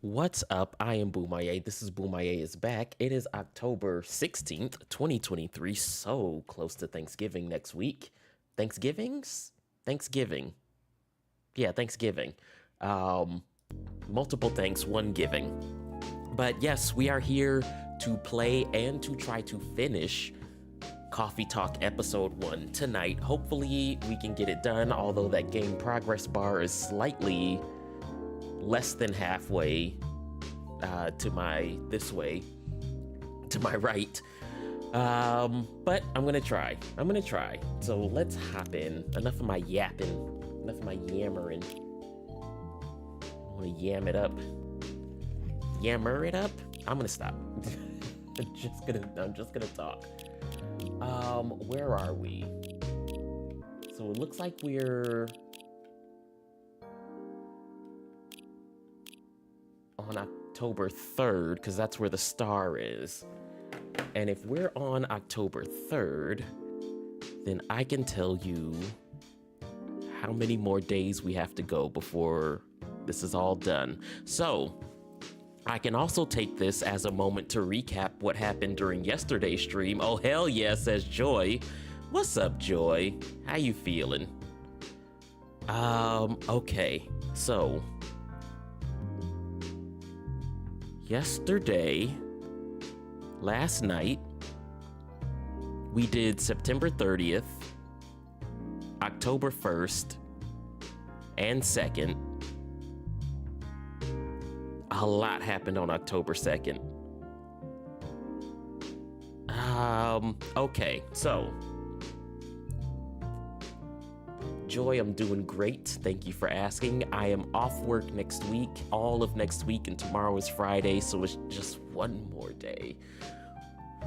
What's up? I am Boomaye. This is Boomaye is back. It is October 16th, 2023. So close to Thanksgiving next week. Thanksgiving. Yeah, Thanksgiving. Multiple thanks, one giving. But yes, we are here to play and to try to finish Coffee Talk Episode 1 tonight. Hopefully we can get it done, although that game progress bar is slightly less than halfway to my right. But I'm gonna try. So let's hop in. Enough of my yapping, enough of my yammering. I wanna yammer it up. I'm gonna stop. I'm just gonna talk. Where are we? So it looks like we're on October 3rd, because that's where the star is. And if we're on October 3rd, then I can tell you how many more days we have to go before this is all done. So I can also take this as a moment to recap what happened during yesterday's stream. Oh, hell yeah, says Joy. What's up, Joy? How you feeling? Okay, so last night, we did September 30th, October 1st, and 2nd. A lot happened on October 2nd. Okay, so Joy, I'm doing great. Thank you for asking. I am off work next week, all of next week, and tomorrow is Friday, so it's just one more day.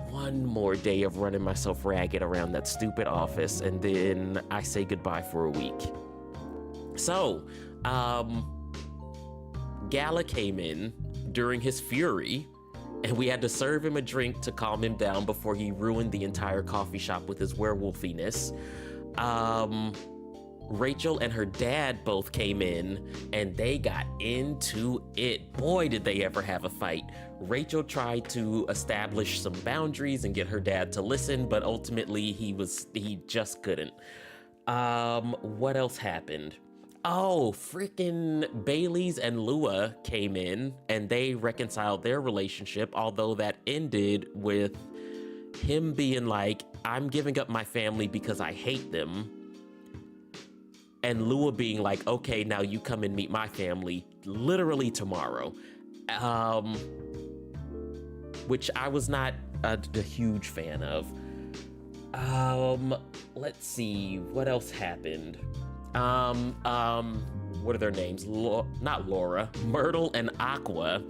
One more day of running myself ragged around that stupid office, and then I say goodbye for a week. So, Gala came in during his fury, and we had to serve him a drink to calm him down before he ruined the entire coffee shop with his werewolfiness. Rachel and her dad both came in, and they got into it. Boy, did they ever have a fight. Rachel tried to establish some boundaries and get her dad to listen, but ultimately he just couldn't. What else happened? Oh, freaking Bailey's and Lua came in, and they reconciled their relationship, although that ended with him being like, I'm giving up my family because I hate them. And Lua being like, okay, now you come and meet my family literally tomorrow. Which I was not a huge fan of. Let's see, what else happened? What are their names? Not Laura, Myrtle and Aqua.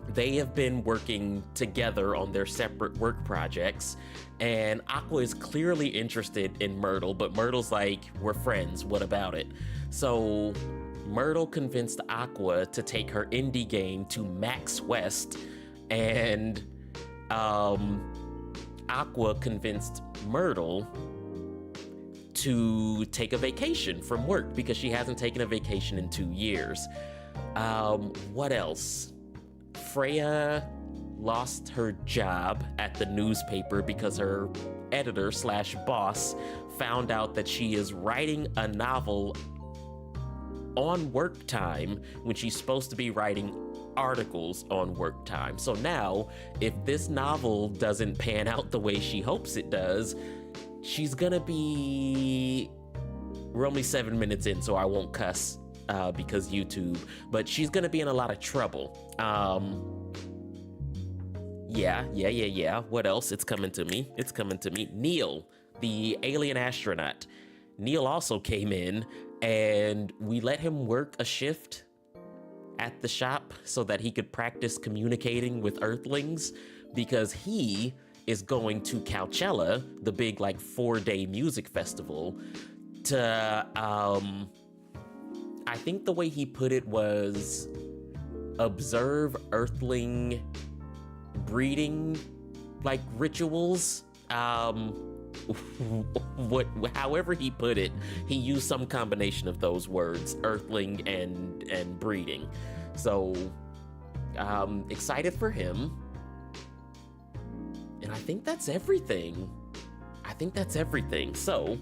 They have been working together on their separate work projects, and Aqua is clearly interested in Myrtle, but Myrtle's like, we're friends, what about it? So Myrtle convinced Aqua to take her indie game to Max West, and Aqua convinced Myrtle to take a vacation from work because she hasn't taken a vacation in 2 years. What else? Freya lost her job at the newspaper because her editor / boss found out that she is writing a novel on work time when she's supposed to be writing articles on work time. So now, if this novel doesn't pan out the way she hopes it does, she's gonna be... We're only 7 minutes in, so I won't cuss because YouTube, but she's gonna be in a lot of trouble. Yeah. What else? It's coming to me. Neil, the alien astronaut. Neil also came in, and we let him work a shift at the shop so that he could practice communicating with Earthlings, because he is going to Coachella, the big 4-day music festival, to I think the way he put it was observe Earthling breeding rituals. However he put it, he used some combination of those words, Earthling and breeding. So excited for him. And I think that's everything. So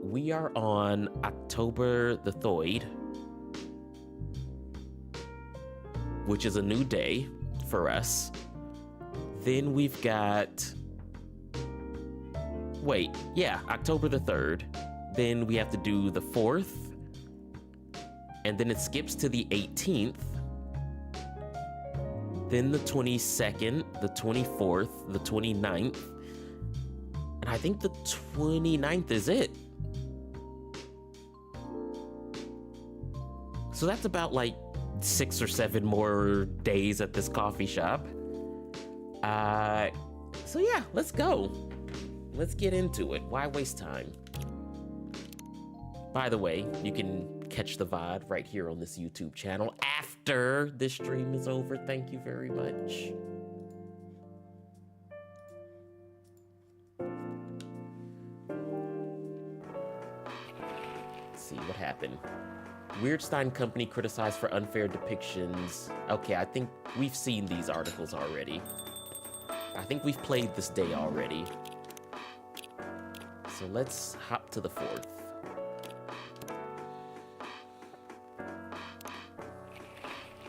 we are on October the 3rd, which is a new day for us. Then we've got... October the 3rd. Then we have to do the 4th. And then it skips to the 18th. Then the 22nd, the 24th, the 29th. And I think the 29th is it. So that's about 6 or 7 more days at this coffee shop. So yeah, let's go. Let's get into it. Why waste time? By the way, you can catch the VOD right here on this YouTube channel after this stream is over. Thank you very much. Let's see what happened. Weirdstein Company criticized for unfair depictions. Okay, I think we've seen these articles already. I think we've played this day already. So let's hop to the 4th.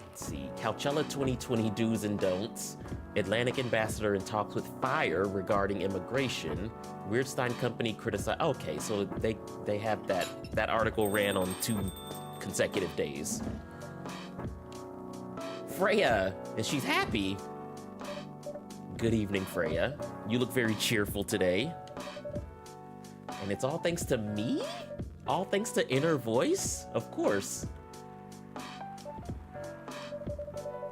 Let's see, Coachella 2020 do's and don'ts. Atlantic ambassador in talks with Fire regarding immigration. Weirdstein Company criticized. Okay, so they have that article ran on 2 consecutive days. Freya, and she's happy. Good evening, Freya. You look very cheerful today. And it's all thanks to me? All thanks to Inner Voice? Of course.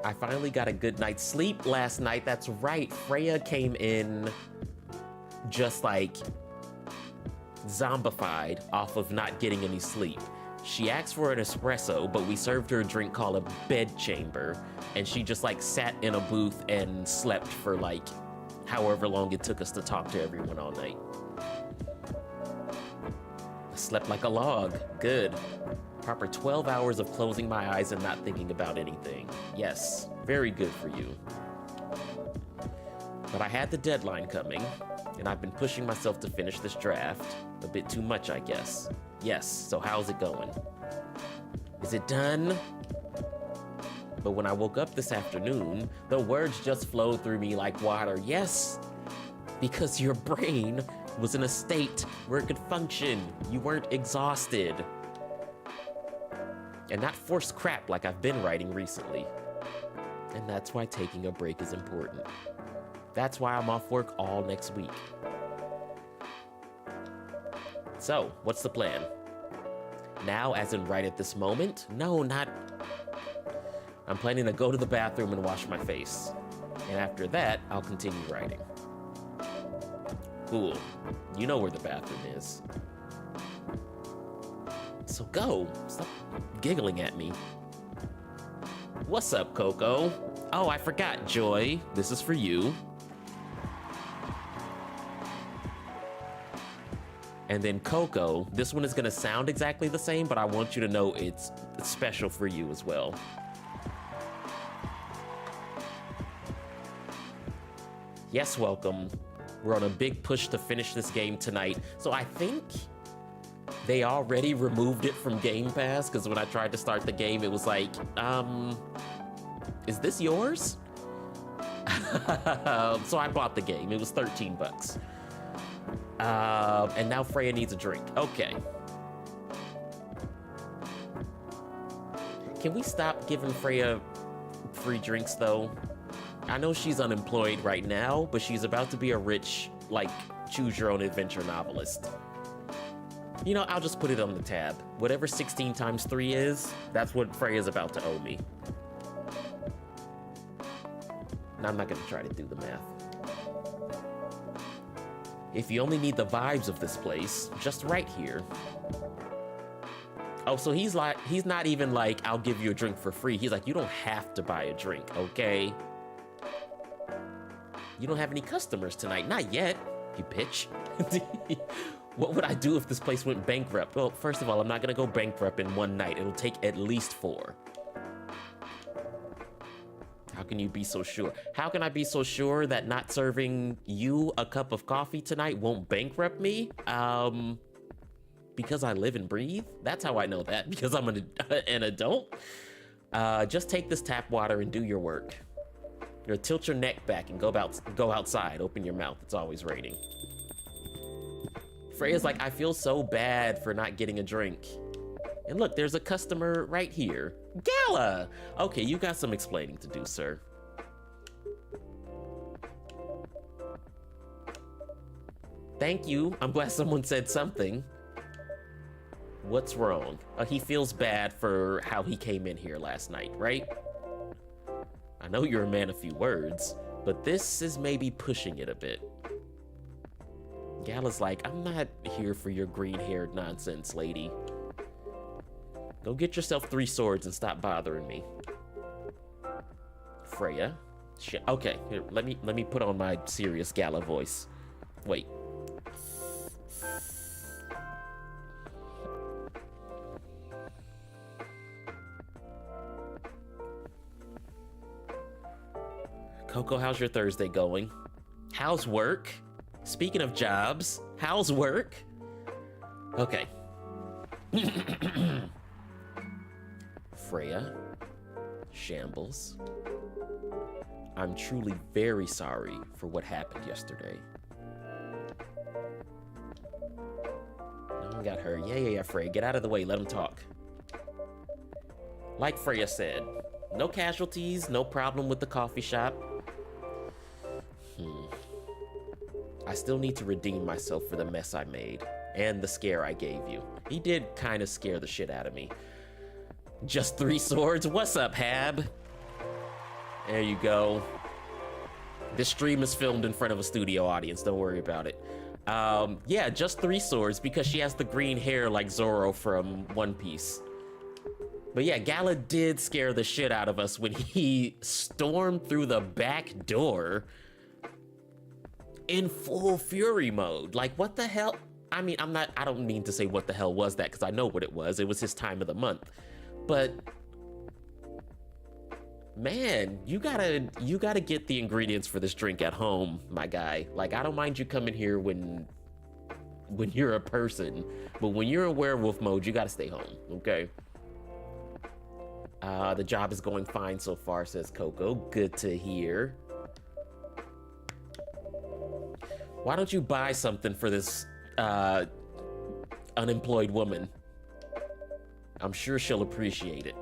I finally got a good night's sleep last night. That's right. Freya came in just like zombified off of not getting any sleep. She asked for an espresso, but we served her a drink called a bed chamber. And she just like sat in a booth and slept for like however long it took us to talk to everyone all night. I slept like a log. Good. Proper 12 hours of closing my eyes and not thinking about anything. Yes, very good for you. But I had the deadline coming, and I've been pushing myself to finish this draft. A bit too much, I guess. Yes, so how's it going? Is it done? But when I woke up this afternoon, the words just flowed through me like water. Yes, because your brain was in a state where it could function. You weren't exhausted. And not forced crap like I've been writing recently. And that's why taking a break is important. That's why I'm off work all next week. So, what's the plan? Now, as in right at this moment? No, not... I'm planning to go to the bathroom and wash my face. And after that, I'll continue writing. Cool. You know where the bathroom is. So go. Stop giggling at me. What's up, Coco? Oh, I forgot, Joy. This is for you. And then Coco, this one is gonna sound exactly the same, but I want you to know it's special for you as well. Yes, welcome. We're on a big push to finish this game tonight. So I think they already removed it from Game Pass, because when I tried to start the game, it was like, is this yours? So I bought the game. It was 13 bucks. And now Freya needs a drink. Okay. Can we stop giving Freya free drinks, though? I know she's unemployed right now, but she's about to be a rich, like, choose-your-own-adventure novelist. You know, I'll just put it on the tab. Whatever 16 times 3 is, that's what Freya's about to owe me. Now, I'm not gonna try to do the math. If you only need the vibes of this place, just right here. Oh, so he's not even like, I'll give you a drink for free. He's like, you don't have to buy a drink, okay? You don't have any customers tonight. Not yet, you bitch. What would I do if this place went bankrupt? Well, first of all, I'm not gonna go bankrupt in one night. It'll take at least 4. How can you be so sure? How can I be so sure that not serving you a cup of coffee tonight won't bankrupt me? Because I live and breathe? That's how I know that, because I'm an adult. Just take this tap water and do your work. You know, tilt your neck back and go outside. Open your mouth. It's always raining. Freya's like, I feel so bad for not getting a drink. And look, there's a customer right here. Gala! Okay, you got some explaining to do, sir. Thank you. I'm glad someone said something. What's wrong? He feels bad for how he came in here last night, right? I know you're a man of few words, but this is maybe pushing it a bit. Gala's like, I'm not here for your green-haired nonsense, lady. Go get yourself 3 swords and stop bothering me. Freya? Shit. Okay, here, let me put on my serious Gala voice. Wait. Coco, how's your Thursday going? How's work? Speaking of jobs, how's work? Okay. Freya, Shambles, I'm truly very sorry for what happened yesterday. No one got hurt. Yeah, Freya. Get out of the way. Let him talk. Like Freya said, no casualties, no problem with the coffee shop. I still need to redeem myself for the mess I made and the scare I gave you. He did kind of scare the shit out of me. Just 3 swords? What's up, Hab? There you go. This stream is filmed in front of a studio audience. Don't worry about it. Yeah, just 3 swords because she has the green hair like Zoro from One Piece. But yeah, Gala did scare the shit out of us when he stormed through the back door in full fury mode. Like, what the hell? I mean, I don't mean to say what the hell was that, because I know what it was. It was his time of the month. But man, you gotta get the ingredients for this drink at home, my guy. Like, I don't mind you coming here when you're a person, but when you're in werewolf mode, you gotta stay home, okay? The job is going fine so far, says Coco. Good to hear. Why don't you buy something for this unemployed woman? I'm sure she'll appreciate it.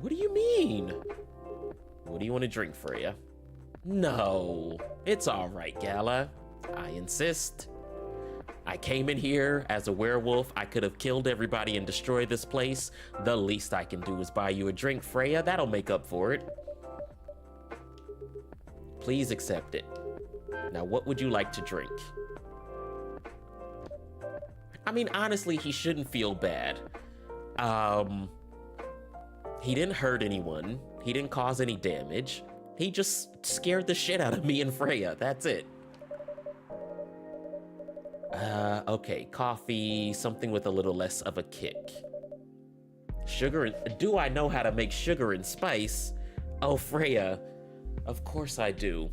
What do you mean? What do you want to drink, Freya? No, it's all right, Gala. I insist. I came in here as a werewolf. I could have killed everybody and destroyed this place. The least I can do is buy you a drink, Freya. That'll make up for it. Please accept it. Now, what would you like to drink? I mean, honestly, he shouldn't feel bad. He didn't hurt anyone. He didn't cause any damage. He just scared the shit out of me and Freya. That's it. Okay, coffee, something with a little less of a kick. Sugar and... Do I know how to make sugar and spice? Oh, Freya. Of course I do.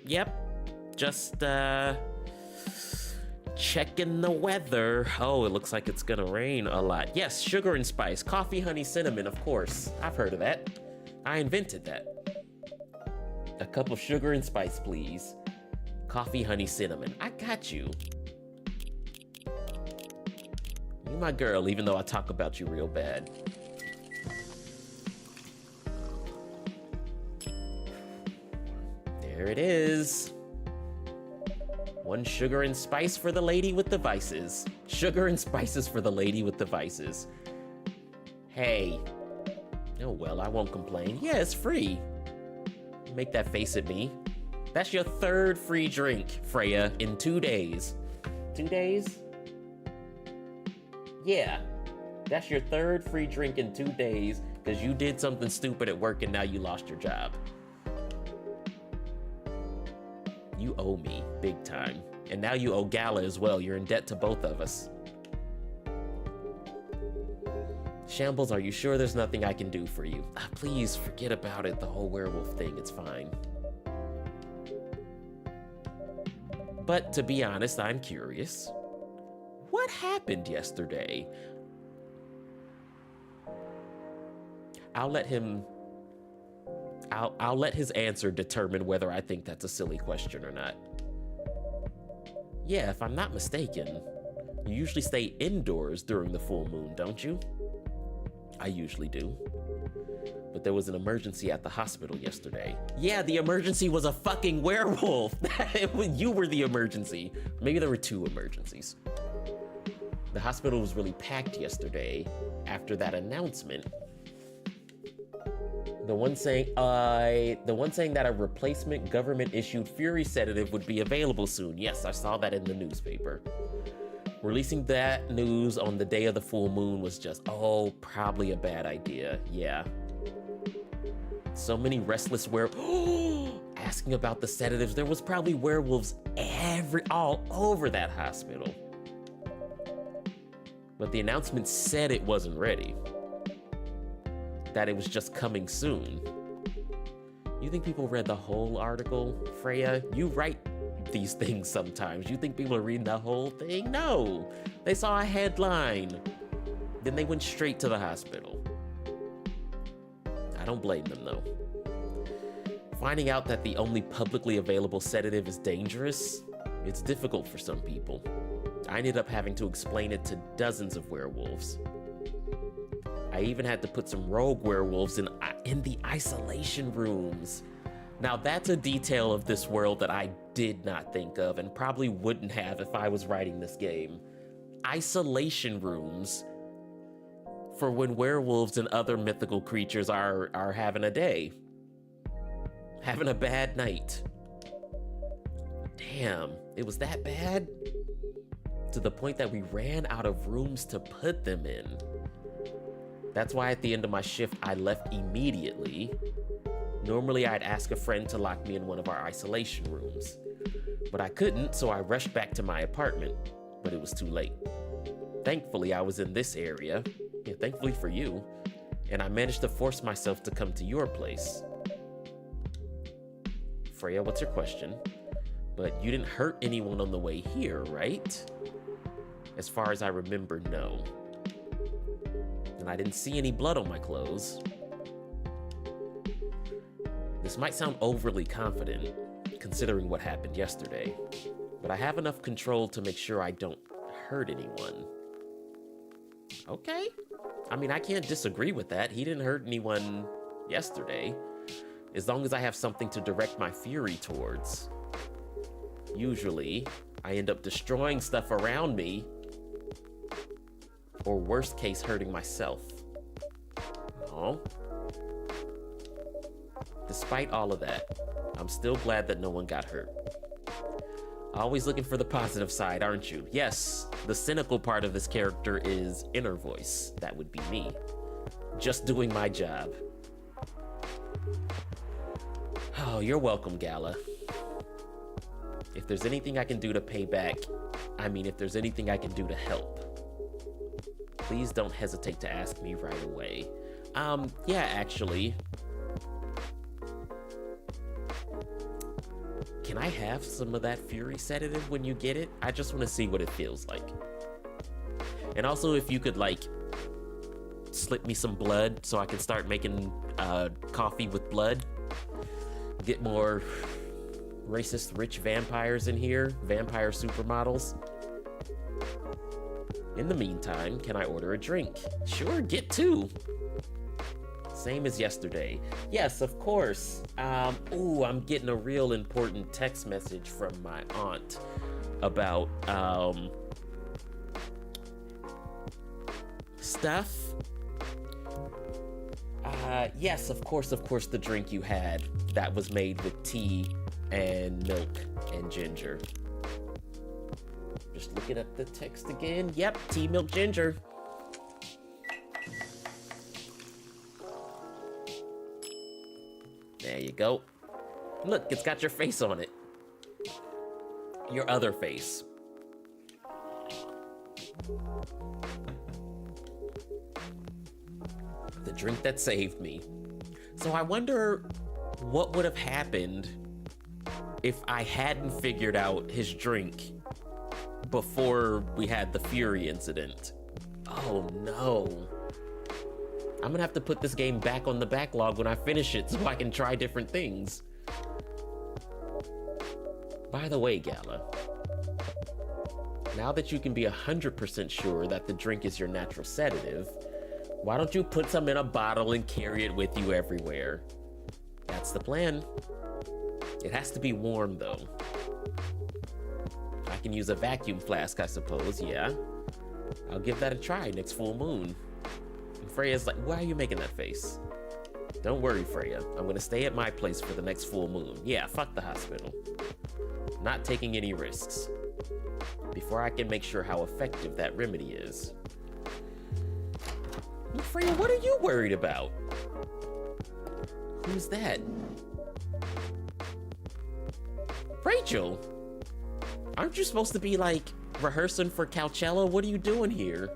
Yep. Just, checking the weather. Oh, it looks like it's gonna rain a lot. Yes, sugar and spice. Coffee, honey, cinnamon, of course. I've heard of that. I invented that. A cup of sugar and spice, please. Coffee, honey, cinnamon. I got you. You my girl, even though I talk about you real bad. There it is. 1 sugar and spice for the lady with the vices. Sugar and spices for the lady with the vices. Hey. Oh, well, I won't complain. Yeah, it's free. Make that face at me. That's your 3rd free drink, Freya, in 2 days. 2 days? Yeah. That's your 3rd free drink in 2 days because you did something stupid at work and now you lost your job. You owe me big time. And now you owe Gala as well. You're in debt to both of us. Shambles, are you sure there's nothing I can do for you? Please forget about it, the whole werewolf thing. It's fine. But to be honest, I'm curious. What happened yesterday? I'll let his answer determine whether I think that's a silly question or not. Yeah, if I'm not mistaken, you usually stay indoors during the full moon, don't you? I usually do. But there was an emergency at the hospital yesterday. Yeah, the emergency was a fucking werewolf. You were the emergency. Maybe there were 2 emergencies. The hospital was really packed yesterday after that announcement. The one saying that a replacement government-issued Fury sedative would be available soon. Yes, I saw that in the newspaper. Releasing that news on the day of the full moon was just, probably a bad idea. Yeah. So many restless asking about the sedatives. There was probably werewolves all over that hospital. But the announcement said it wasn't ready. That it was just coming soon. You think people read the whole article, Freya? You write these things sometimes. You think people are reading the whole thing? No. They saw a headline. Then they went straight to the hospital. I don't blame them, though. Finding out that the only publicly available sedative is dangerous, it's difficult for some people. I ended up having to explain it to dozens of werewolves. I even had to put some rogue werewolves in the isolation rooms. Now that's a detail of this world that I did not think of and probably wouldn't have if I was writing this game. Isolation rooms for when werewolves and other mythical creatures are having a day. Having a bad night. Damn, it was that bad? To the point that we ran out of rooms to put them in. That's why at the end of my shift, I left immediately. Normally, I'd ask a friend to lock me in one of our isolation rooms. But I couldn't, so I rushed back to my apartment, but it was too late. Thankfully, I was in this area, thankfully for you, and I managed to force myself to come to your place. Freya, what's your question? But you didn't hurt anyone on the way here, right? As far as I remember, no. And I didn't see any blood on my clothes. This might sound overly confident, considering what happened yesterday, but I have enough control to make sure I don't hurt anyone. Okay. I mean, I can't disagree with that. He didn't hurt anyone yesterday, as long as I have something to direct my fury towards. Usually, I end up destroying stuff around me, or worst case, hurting myself. Oh. Despite all of that, I'm still glad that no one got hurt. Always looking for the positive side, aren't you? Yes, the cynical part of this character is inner voice. That would be me. Just doing my job. Oh, you're welcome, Gala. If there's anything I can do to pay back, if there's anything I can do to help, please don't hesitate to ask me right away. Yeah, actually. Can I have some of that fury sedative when you get it? I just want to see what it feels like. And also, if you could, slip me some blood so I can start making coffee with blood. Get more racist rich vampires in here. Vampire supermodels. In the meantime, can I order a drink? Sure, get two. Same as yesterday. Yes, of course. Ooh, I'm getting a real important text message from my aunt about stuff. Yes, of course, the drink you had that was made with tea and milk and ginger. Just looking at the text again. Yep, tea, milk, ginger. There you go. Look, it's got your face on it. Your other face. The drink that saved me. So I wonder what would have happened if I hadn't figured out his drink before we had the Fury incident. Oh no. I'm gonna have to put this game back on the backlog when I finish it so I can try different things. By the way, Gala, now that you can be 100% sure that the drink is your natural sedative, why don't you put some in a bottle and carry it with you everywhere? That's the plan. It has to be warm, though. I can use a vacuum flask, I suppose, yeah. I'll give that a try next full moon. And Freya's like, why are you making that face? Don't worry, Freya. I'm gonna stay at my place for the next full moon. Yeah, fuck the hospital. Not taking any risks. Before I can make sure how effective that remedy is. Freya, what are you worried about? Who's that? Rachel! Aren't you supposed to be, rehearsing for Coachella? What are you doing here?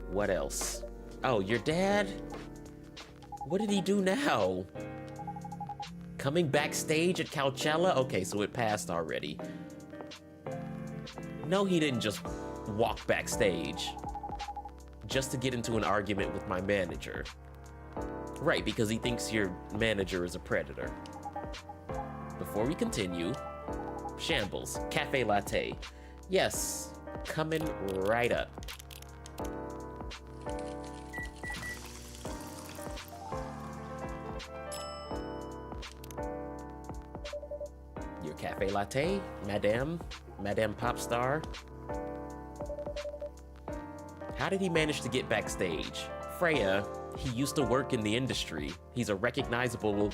What else? Oh, your dad? What did he do now? Coming backstage at Coachella? Okay, so it passed already. No, he didn't just walk backstage just to get into an argument with my manager. Right, because he thinks your manager is a predator. Before we continue, Shambles, Cafe Latte. Yes, coming right up. Your Cafe Latte, Madame Popstar. How did he manage to get backstage? Freya, he used to work in the industry. He's a recognizable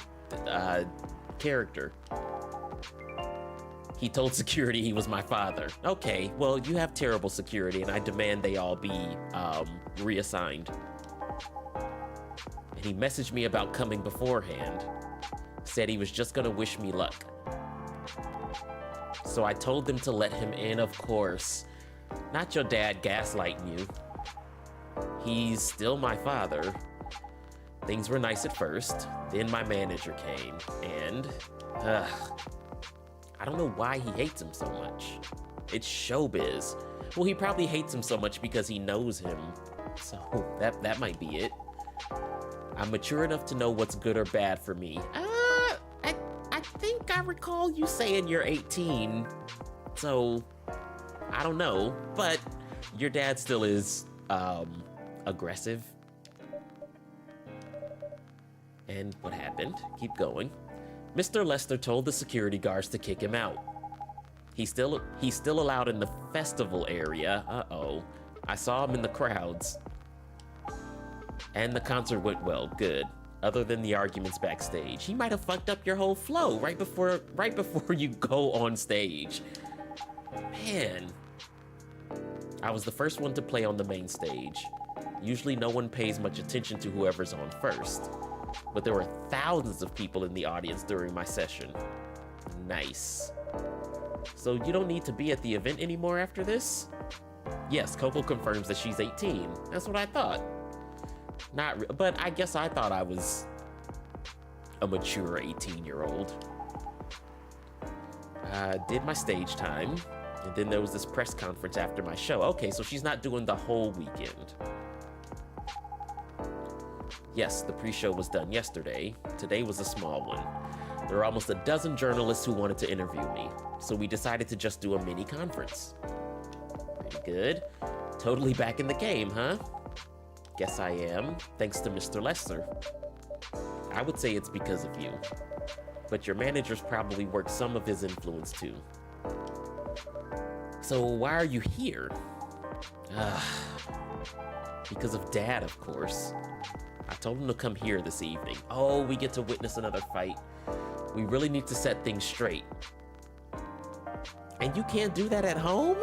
character. He told security he was my father. Okay, well, you have terrible security, and I demand they all be reassigned. And he messaged me about coming beforehand. Said he was just gonna wish me luck. So I told them to let him in, of course. Not your dad gaslighting you. He's still my father. Things were nice at first, then my manager came, and I don't know why he hates him so much. It's showbiz. Well, he probably hates him so much because he knows him, so that might be it. I'm mature enough to know what's good or bad for me. I think I recall you saying you're 18, so I don't know, but your dad still is aggressive. And what happened? Keep going. Mr. Lester told the security guards to kick him out. He's still allowed in the festival area. Uh-oh. I saw him in the crowds. And the concert went well. Good. Other than the arguments backstage. He might have fucked up your whole flow right before you go on stage. Man. I was the first one to play on the main stage. Usually no one pays much attention to whoever's on first. But there were thousands of people in the audience during my session. Nice. So you don't need to be at the event anymore after this? Yes, Coco confirms that she's 18. That's what I thought. But I guess I thought I was a mature 18-year-old. Did my stage time, and then there was this press conference after my show. Okay, so she's not doing the whole weekend. Yes, the pre-show was done yesterday. Today was a small one. There were almost a dozen journalists who wanted to interview me, so we decided to just do a mini conference. Pretty good. Totally back in the game, huh? Guess I am, thanks to Mr. Lester. I would say it's because of you, but your manager's probably worked some of his influence too. So why are you here? Because of Dad, of course. I told him to come here this evening. Oh, we get to witness another fight. We really need to set things straight. And you can't do that at home?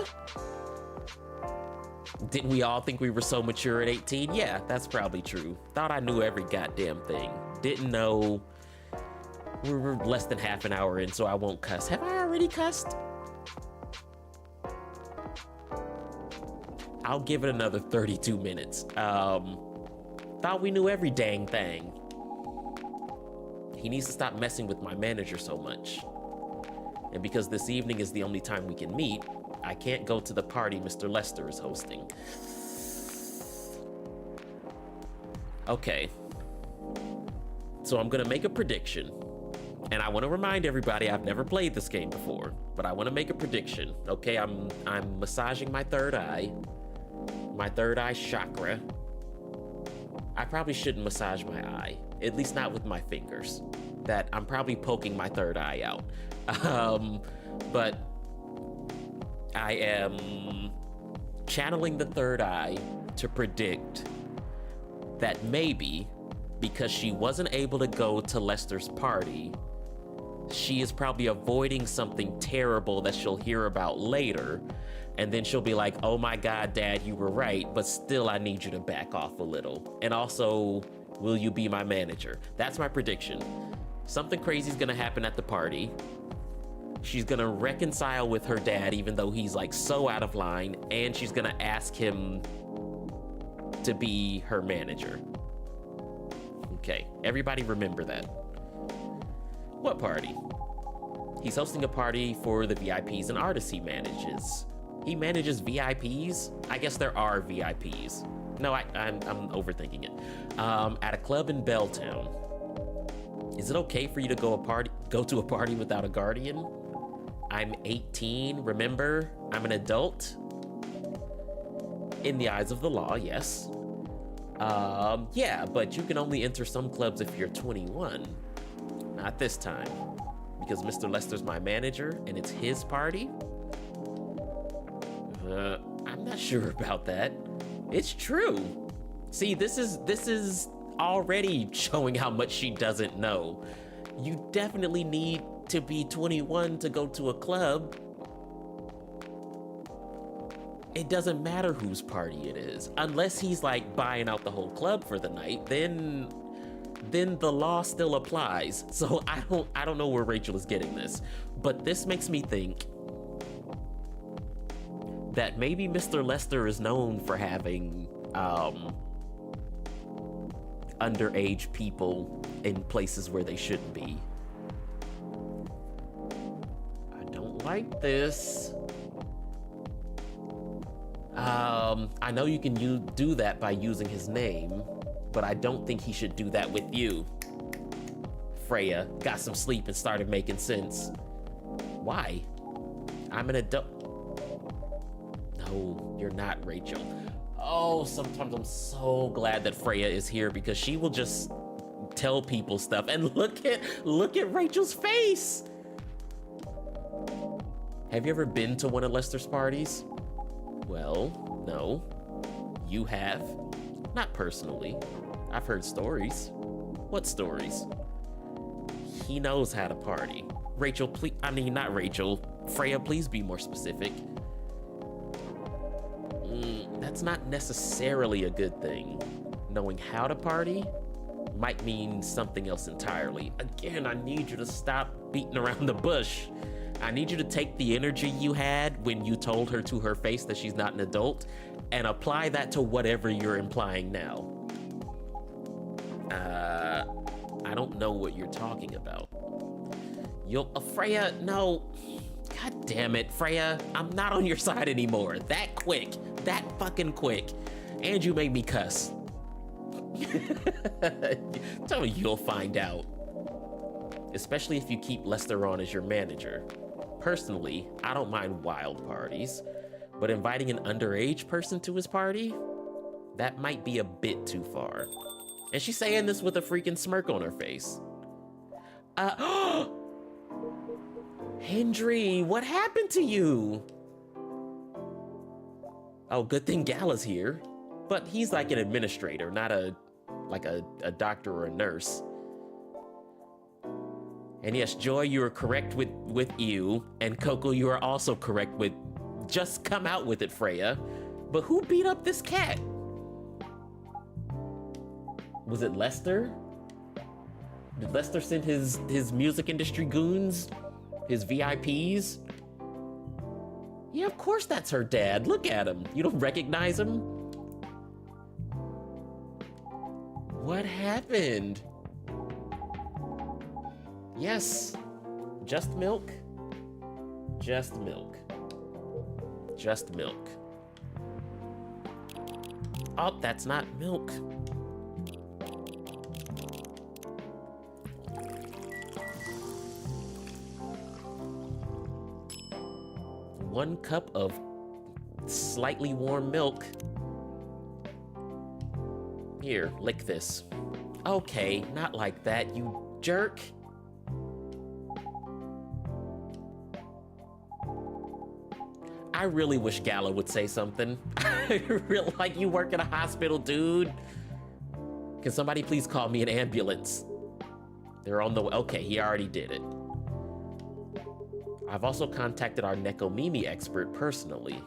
Didn't we all think we were so mature at 18? Yeah, that's probably true. Thought I knew every goddamn thing. Didn't know. We were less than half an hour in, so I won't cuss. Have I already cussed? I'll give it another 32 minutes. Thought we knew every dang thing. He needs to stop messing with my manager so much. And because this evening is the only time we can meet, I can't go to the party Mr. Lester is hosting. Okay. So I'm gonna make a prediction. And I want to remind everybody I've never played this game before, but I want to make a prediction. Okay, I'm massaging my third eye. My third eye chakra. I probably shouldn't massage my eye, at least not with my fingers. That I'm probably poking my third eye out. But I am channeling the third eye to predict that maybe because she wasn't able to go to Lester's party, she is probably avoiding something terrible that she'll hear about later. And then she'll be like, oh my God, Dad, you were right, but still I need you to back off a little. And also, will you be my manager? That's my prediction. Something crazy is gonna happen at the party. She's gonna reconcile with her dad, even though he's like so out of line, and she's gonna ask him to be her manager. Okay, everybody remember that. What party? He's hosting a party for the VIPs and artists he manages. He manages VIPs? I guess there are VIPs. No, I'm overthinking it. At a club in Belltown. Is it okay for you to go to a party without a guardian? I'm 18, remember? I'm an adult. In the eyes of the law, yes. Yeah, but you can only enter some clubs if you're 21. Not this time. Because Mr. Lester's my manager and it's his party? I'm not sure about that. It's true. See, this is already showing how much she doesn't know. You definitely need to be 21 to go to a club. It doesn't matter whose party it is. Unless he's like buying out the whole club for the night, then the law still applies. So I don't know where Rachel is getting this, but this makes me think that maybe Mr. Lester is known for having underage people in places where they shouldn't be. I don't like this. I know you can do that by using his name, but I don't think he should do that with you. Freya got some sleep and started making sense. Why? I'm an adult. No, you're not, Rachel. Oh, sometimes I'm so glad that Freya is here because she will just tell people stuff. And look at Rachel's face. Have you ever been to one of Lester's parties? Well, no. You have? Not personally. I've heard stories. What stories? He knows how to party. Rachel, please, not Rachel. Freya, please be more specific. That's not necessarily a good thing. Knowing how to party might mean something else entirely. Again, I need you to stop beating around the bush. I need you to take the energy you had when you told her to her face that she's not an adult and apply that to whatever you're implying now. I don't know what you're talking about. Freya, no. God damn it, Freya. I'm not on your side anymore. That quick. That fucking quick. And you made me cuss. Tell me you'll find out. Especially if you keep Lester on as your manager. Personally, I don't mind wild parties, but inviting an underage person to his party? That might be a bit too far. And she's saying this with a freaking smirk on her face. Hendry, what happened to you? Oh, good thing Gala's here. But he's like an administrator, not a doctor or a nurse. And yes, Joy, you are correct with you, and Coco, you are also correct with just come out with it, Freya. But who beat up this cat? Was it Lester? Did Lester send his music industry goons? His VIPs? Yeah, of course that's her dad. Look at him. You don't recognize him? What happened? Yes. Just milk? Just milk. Just milk. Oh, that's not milk. One cup of slightly warm milk. Here, lick this. Okay, not like that, you jerk. I really wish Gala would say something. I really like you work at a hospital, dude. Can somebody please call me an ambulance? They're on the way. Okay, he already did it. I've also contacted our Nekomimi expert personally.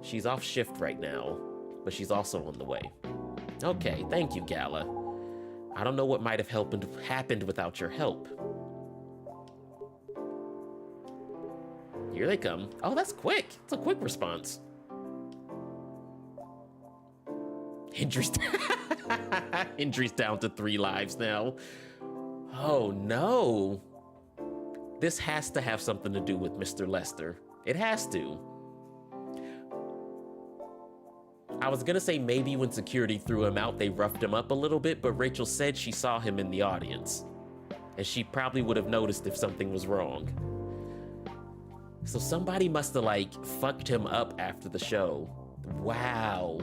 She's off shift right now, but she's also on the way. Okay, thank you, Gala. I don't know what might have happened without your help. Here they come. Oh, that's quick. It's a quick response. Hendry's down to 3 lives now. Oh no. This has to have something to do with Mr. Lester. It has to. I was gonna say maybe when security threw him out, they roughed him up a little bit, but Rachel said she saw him in the audience. And she probably would have noticed if something was wrong. So somebody must have like fucked him up after the show. Wow.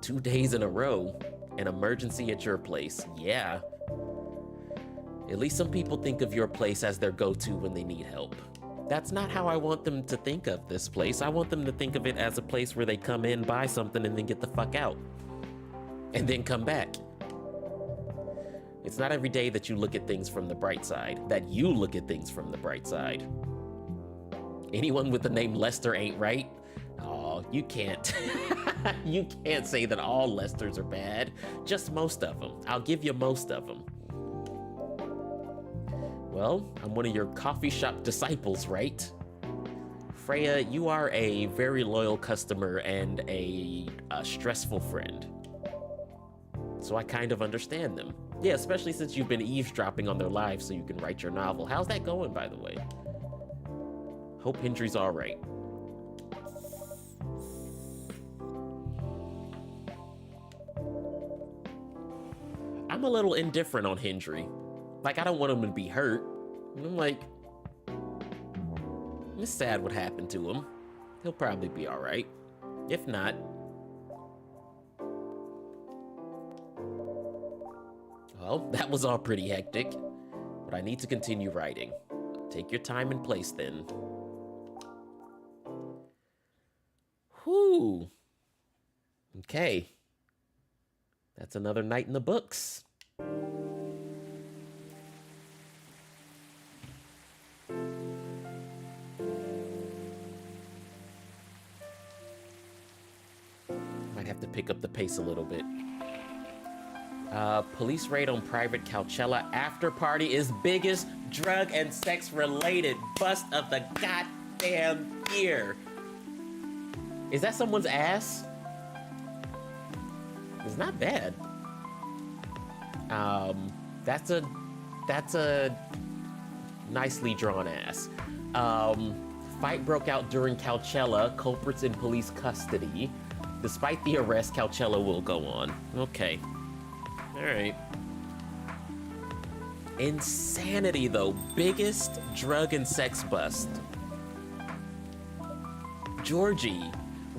2 days in a row. An emergency at your place. Yeah. At least some people think of your place as their go-to when they need help. That's not how I want them to think of this place. I want them to think of it as a place where they come in, buy something, and then get the fuck out. And then come back. It's not every day that you look at things from the bright side, that you look at things from the bright side. Anyone with the name Lester ain't right? Oh, you can't. You can't say that all Lesters are bad. Just most of them. I'll give you most of them. Well, I'm one of your coffee shop disciples, right? Freya, you are a very loyal customer and a stressful friend. So I kind of understand them. Yeah, especially since you've been eavesdropping on their lives so you can write your novel. How's that going, by the way? Hope Hendry's all right. I'm a little indifferent on Hendry. Like, I don't want him to be hurt. I'm like, it's sad what happened to him. He'll probably be all right. If not, well, that was all pretty hectic, but I need to continue writing. Take your time and place then. Whew. Okay. That's another night in the books. Might have to pick up the pace a little bit. Police raid on private Coachella after party is biggest drug and sex related bust of the goddamn year. Is that someone's ass? It's not bad. That's a nicely drawn ass. Fight broke out during Coachella, culprits in police custody. Despite the arrest, Coachella will go on. Okay. All right. Insanity, though. Biggest drug and sex bust. Georgie,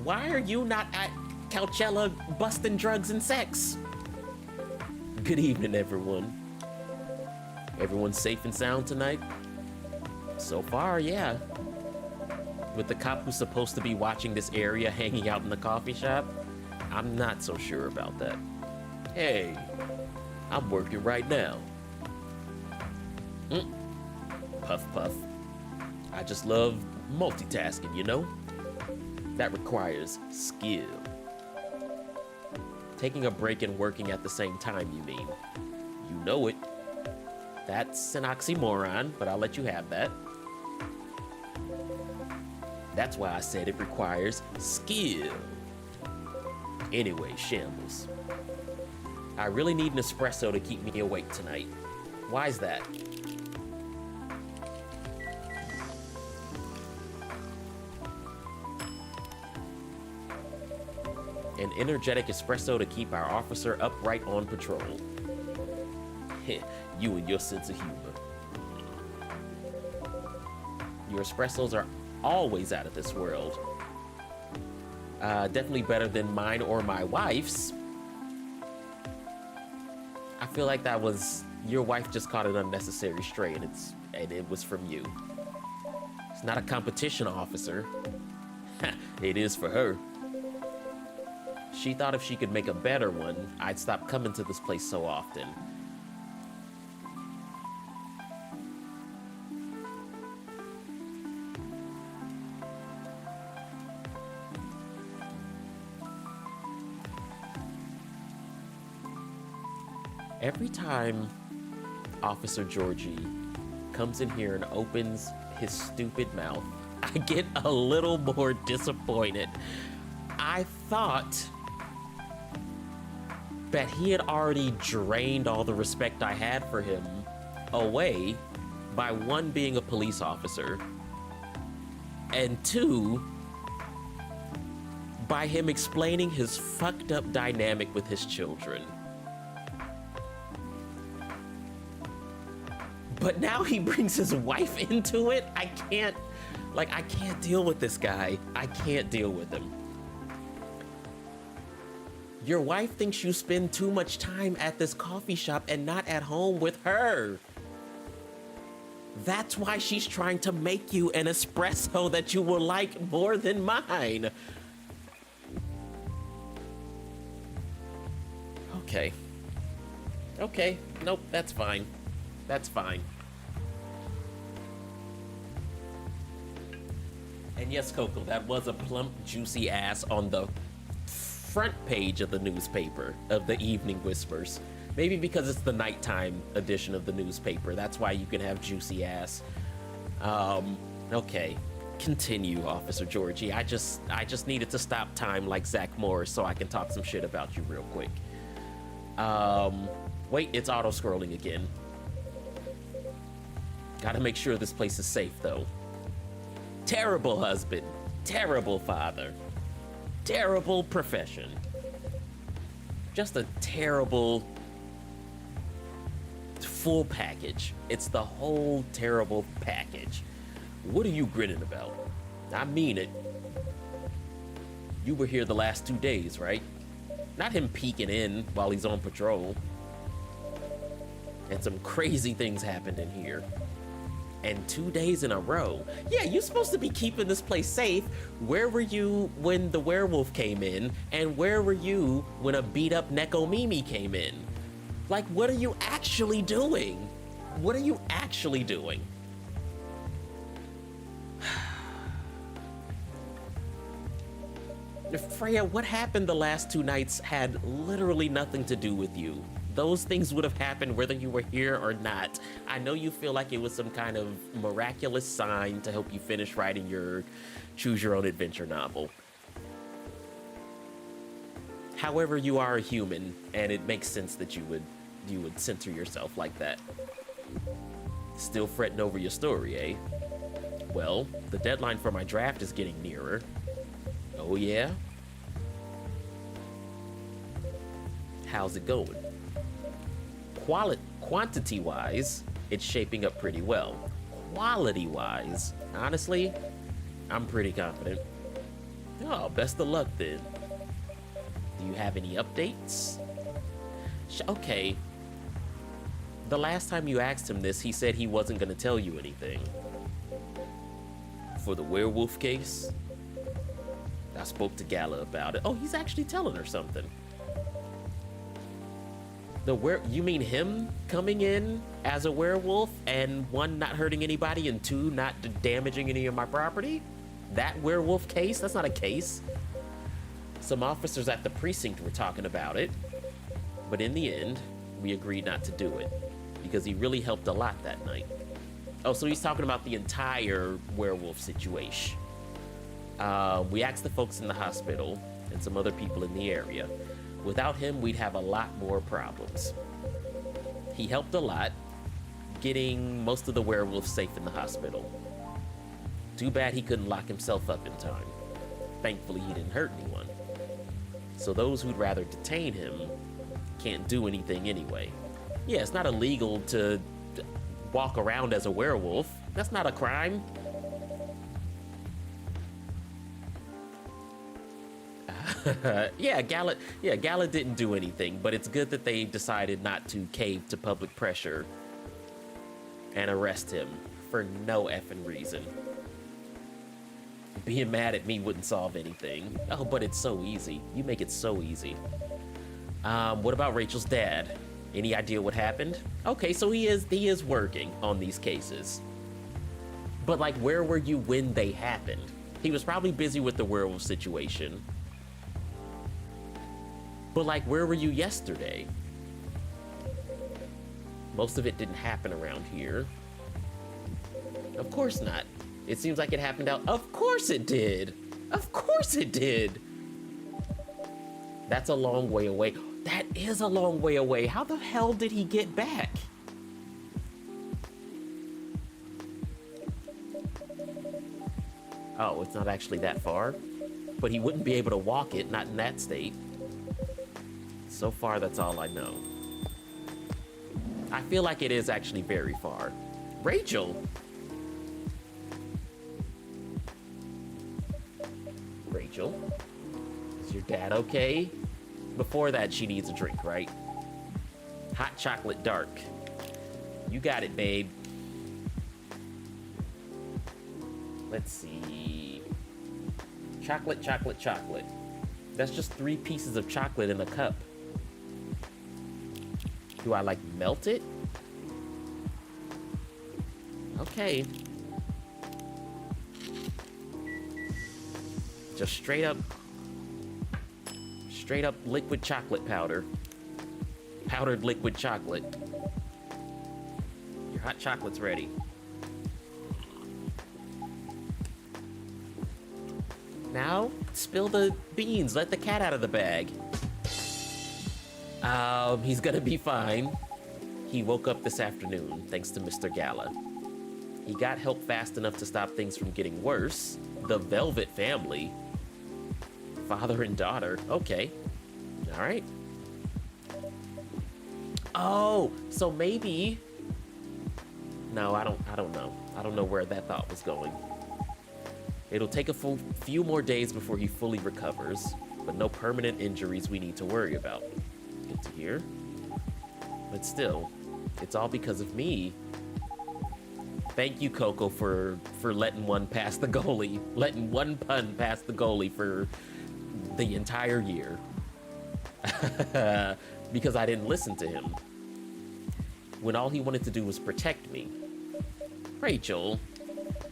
why are you not at Coachella busting drugs and sex? Good evening, everyone. Everyone safe and sound tonight? So far, yeah. With the cop who's supposed to be watching this area hanging out in the coffee shop, I'm not so sure about that. Hey, I'm working right now. Puff, puff. I just love multitasking, you know? That requires skill. Taking a break and working at the same time, you mean? You know it. That's an oxymoron, but I'll let you have that. That's why I said it requires skill. Anyway, Shambles. I really need an espresso to keep me awake tonight. Why's that? An energetic espresso to keep our officer upright on patrol. You and your sense of humor. Your espressos are always out of this world. Definitely better than mine or my wife's. I feel like that was your wife just caught an unnecessary stray, and it was from you. It's not a competition, officer. It is for her. She thought if she could make a better one, I'd stop coming to this place so often. Every time Officer Georgie comes in here and opens his stupid mouth, I get a little more disappointed. I thought bet he had already drained all the respect I had for him away by one, being a police officer, and two, by him explaining his fucked up dynamic with his children. But now he brings his wife into it. I can't deal with this guy. I can't deal with him. Your wife thinks you spend too much time at this coffee shop and not at home with her. That's why she's trying to make you an espresso that you will like more than mine. Okay. Nope, that's fine. That's fine. And yes, Coco, that was a plump, juicy ass on the front page of the newspaper, of the Evening Whispers. Maybe because it's the nighttime edition of the newspaper. That's why you can have juicy ass. Okay. Continue, Officer Georgie. I just needed to stop time like Zach Morris so I can talk some shit about you real quick. Wait, it's auto-scrolling again. Gotta make sure this place is safe, though. Terrible husband. Terrible father. Terrible profession. Just a terrible full package. It's the whole terrible package. What are you grinning about? I mean it. You were here the last 2 days, right? Not him peeking in while he's on patrol. And some crazy things happened in here. And 2 days in a row. Yeah, you're supposed to be keeping this place safe. Where were you when the werewolf came in? And where were you when a beat up Neko Mimi came in? Like, what are you actually doing? What are you actually doing? Freya, what happened the last 2 nights had literally nothing to do with you. Those things would have happened whether you were here or not. I know you feel like it was some kind of miraculous sign to help you finish writing your choose your own adventure novel. However, you are a human, and it makes sense that you would censor yourself like that. Still fretting over your story, eh? Well, the deadline for my draft is getting nearer. Oh yeah? How's it going? Quantity-wise, it's shaping up pretty well. Quality-wise, honestly, I'm pretty confident. Oh, best of luck then. Do you have any updates? Okay. The last time you asked him this, he said he wasn't gonna tell you anything. For the werewolf case? I spoke to Gala about it. Oh, he's actually telling her something. You mean him coming in as a werewolf and 1, not hurting anybody, and 2, not damaging any of my property? That werewolf case? That's not a case. Some officers at the precinct were talking about it, but in the end, we agreed not to do it because he really helped a lot that night. Oh, so he's talking about the entire werewolf situation. We asked the folks in the hospital and some other people in the area. Without him, we'd have a lot more problems. He helped a lot, getting most of the werewolves safe in the hospital. Too bad he couldn't lock himself up in time. Thankfully, he didn't hurt anyone. So those who'd rather detain him can't do anything anyway. Yeah, it's not illegal to walk around as a werewolf. That's not a crime. Yeah, Gala didn't do anything, but it's good that they decided not to cave to public pressure and arrest him for no effing reason. Being mad at me wouldn't solve anything. Oh, but it's so easy. You make it so easy. What about Rachel's dad? Any idea what happened? Okay, so he is working on these cases. But like, where were you when they happened? He was probably busy with the werewolf situation. But like, where were you yesterday? Most of it didn't happen around here. Of course not. It seems like it happened out. Of course it did. Of course it did. That's a long way away. That is a long way away. How the hell did he get back? Oh, it's not actually that far. But he wouldn't be able to walk it, not in that state. So far, that's all I know. I feel like it is actually very far. Rachel? Rachel? Is your dad okay? Before that, she needs a drink, right? Hot chocolate dark. You got it, babe. Let's see. Chocolate, chocolate, chocolate. That's just 3 pieces of chocolate in a cup. Do I, like, melt it? Okay. Just straight up liquid chocolate powder. Powdered liquid chocolate. Your hot chocolate's ready. Now, spill the beans. Let the cat out of the bag. He's gonna be fine. He woke up this afternoon, thanks to Mr. Gala. He got help fast enough to stop things from getting worse. The Velvet family. Father and daughter. Okay. All right. Oh, so maybe... No, I don't know. I don't know where that thought was going. It'll take a few more days before he fully recovers, but no permanent injuries we need to worry about. Good to hear. But still, it's all because of me. Thank you, Coco, for letting one pass the goalie. Letting one pun pass the goalie for the entire year. Because I didn't listen to him. When all he wanted to do was protect me. Rachel,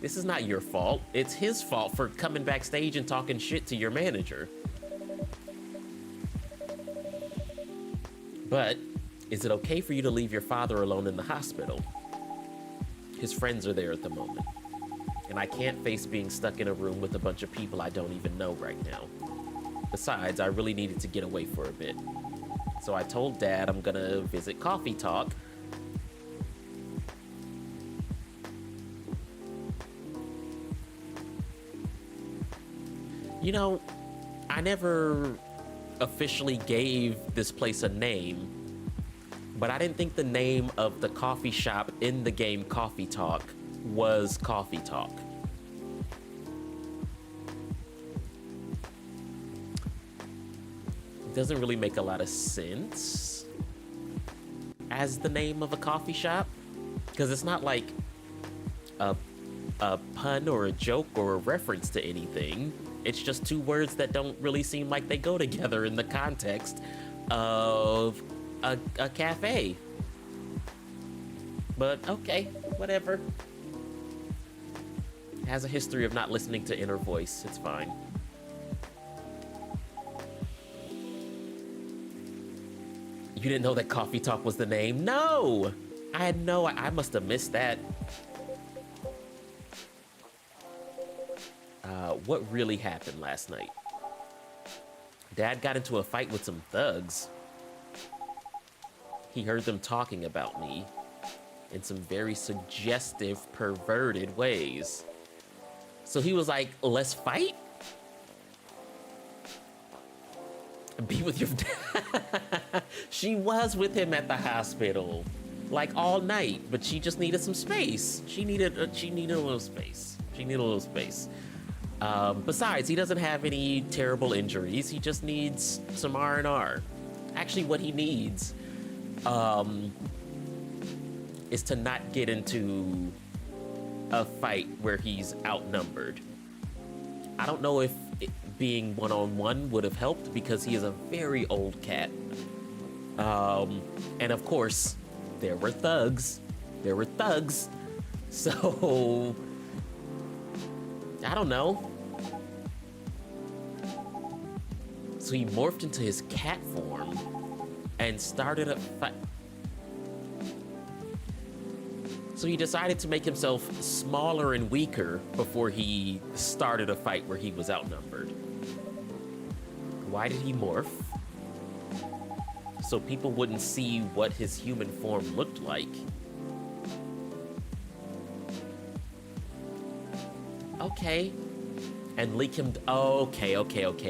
this is not your fault. It's his fault for coming backstage and talking shit to your manager. But is it okay for you to leave your father alone in the hospital? His friends are there at the moment. And I can't face being stuck in a room with a bunch of people I don't even know right now. Besides, I really needed to get away for a bit. So I told Dad I'm gonna visit Coffee Talk. You know, I never officially gave this place a name, but I didn't think the name of the coffee shop in the game Coffee Talk was Coffee Talk. It doesn't really make a lot of sense as the name of a coffee shop, because it's not like a pun or a joke or a reference to anything. It's just 2 words that don't really seem like they go together in the context of a cafe. But okay, whatever. It has a history of not listening to inner voice. It's fine. You didn't know that Coffee Talk was the name? No! I had no... I must have missed that. What really happened last night? Dad got into a fight with some thugs. He heard them talking about me in some very suggestive, perverted ways. So he was like, let's fight? Be with your dad. She was with him at the hospital, like all night, but she just needed some space. She needed a little space. She needed a little space. Besides, he doesn't have any terrible injuries. He just needs some R&R. Actually, what he needs is to not get into a fight where he's outnumbered. I don't know if being one-on-one would have helped, because he is a very old cat. And of course, there were thugs. There were thugs. So, I don't know. So he morphed into his cat form and started a fight. So he decided to make himself smaller and weaker before he started a fight where he was outnumbered. Why did he morph? so people wouldn't see what his human form looked like. Okay. And leak him. Okay,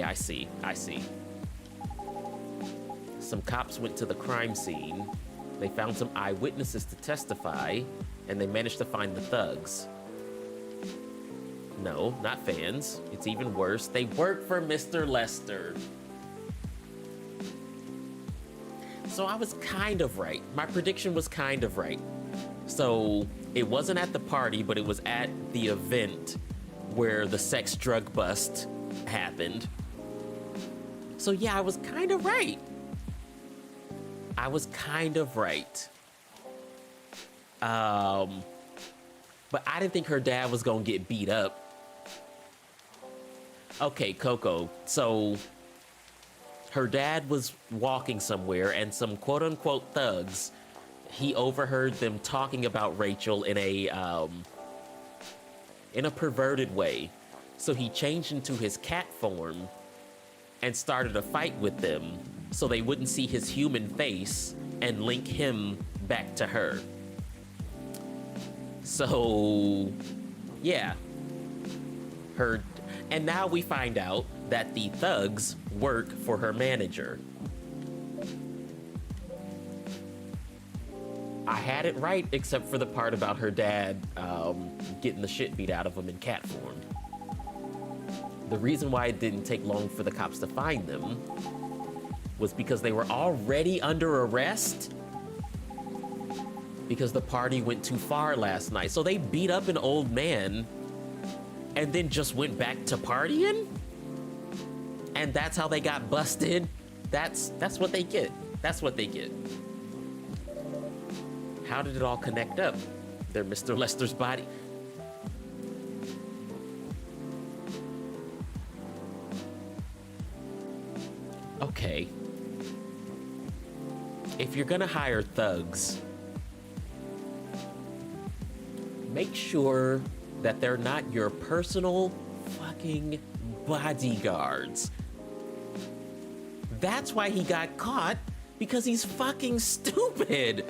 I see. Some cops went to the crime scene. They found some eyewitnesses to testify, and they managed to find the thugs. No, not fans. It's even worse. They work for Mr. Lester. So I was kind of right. My prediction was kind of right. So it wasn't at the party, but it was at the event where the sex drug bust happened. So yeah, I was kind of right. But I didn't think her dad was gonna get beat up. Okay, Coco. So her dad was walking somewhere and some quote unquote thugs, he overheard them talking about Rachel in a perverted way. So he changed into his cat form and started a fight with them so they wouldn't see his human face and link him back to her. So, yeah. And now we find out that the thugs work for her manager. I had it right, except for the part about her dad getting the shit beat out of him in cat form. The reason why it didn't take long for the cops to find them was because they were already under arrest because the party went too far last night. So they beat up an old man and then just went back to partying? And that's how they got busted? That's what they get. That's what they get. How did it all connect up? They're Mr. Lester's body. Okay. If you're gonna hire thugs, make sure that they're not your personal fucking bodyguards. That's why he got caught, because he's fucking stupid.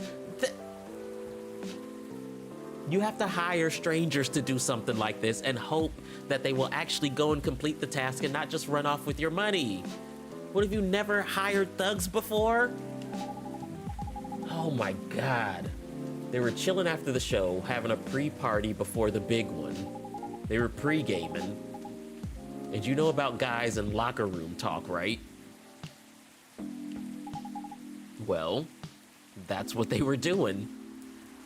You have to hire strangers to do something like this and hope that they will actually go and complete the task and not just run off with your money. What, have you never hired thugs before? Oh my God. They were chilling after the show, having a pre-party before the big one. They were pre-gaming. And you know about guys in locker room talk, right? Well, that's what they were doing.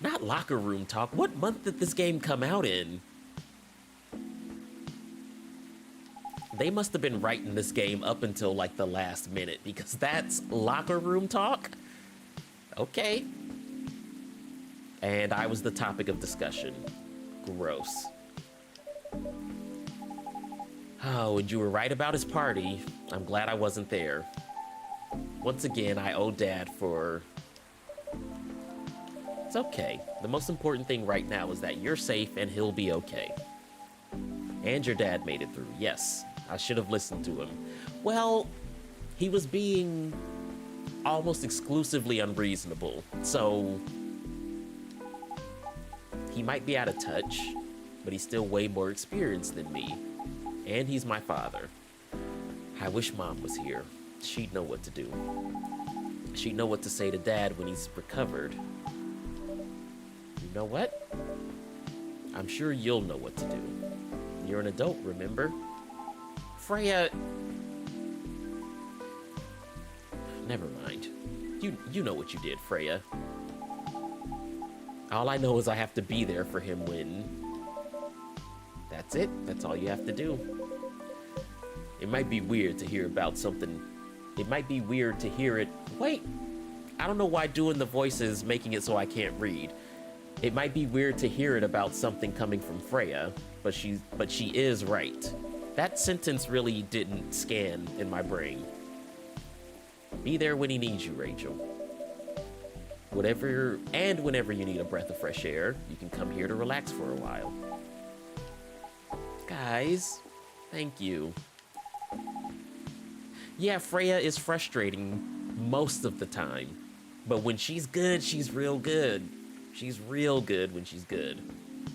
Not locker room talk. What month did this game come out in? They must have been writing this game up until like the last minute, because that's locker room talk? Okay. And I was the topic of discussion. Gross. Oh, and you were right about his party. I'm glad I wasn't there. Once again, I owe Dad for... It's okay. The most important thing right now is that you're safe and he'll be okay. And your dad made it through. Yes, I should have listened to him. Well, he was being almost exclusively unreasonable, so he might be out of touch, but he's still way more experienced than me. And he's my father. I wish Mom was here. She'd know what to do. She'd know what to say to Dad when he's recovered. You know what? I'm sure you'll know what to do. You're an adult, remember? Freya... Never mind. You know what you did, Freya. All I know is I have to be there for him when... That's it. That's all you have to do. It might be weird to hear about something. It might be weird to hear it. Wait. I don't know why doing the voices making it so I can't read. It might be weird to hear it about something coming from Freya, but she is right. That sentence really didn't scan in my brain. Be there when he needs you, Rachel. Whenever you need a breath of fresh air, you can come here to relax for a while. Guys, thank you. Yeah, Freya is frustrating most of the time. But when she's good, she's real good. She's real good when she's good.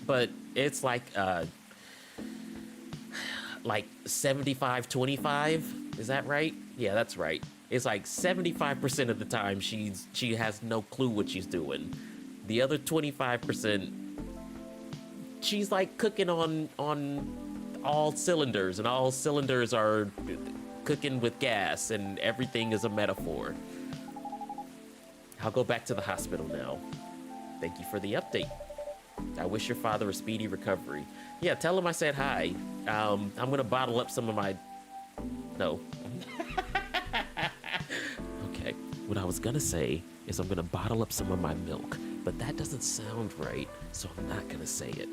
But it's like 75-25. Is that right? Yeah, that's right. It's like 75% of the time she has no clue what she's doing. The other 25%, she's like cooking on all cylinders, and all cylinders are cooking with gas, and everything is a metaphor. I'll go back to the hospital now. Thank you for the update. I wish your father a speedy recovery. Yeah, tell him I said hi. I'm gonna bottle up some of my... No. Okay, what I was gonna say is I'm gonna bottle up some of my milk, but that doesn't sound right, so I'm not gonna say it.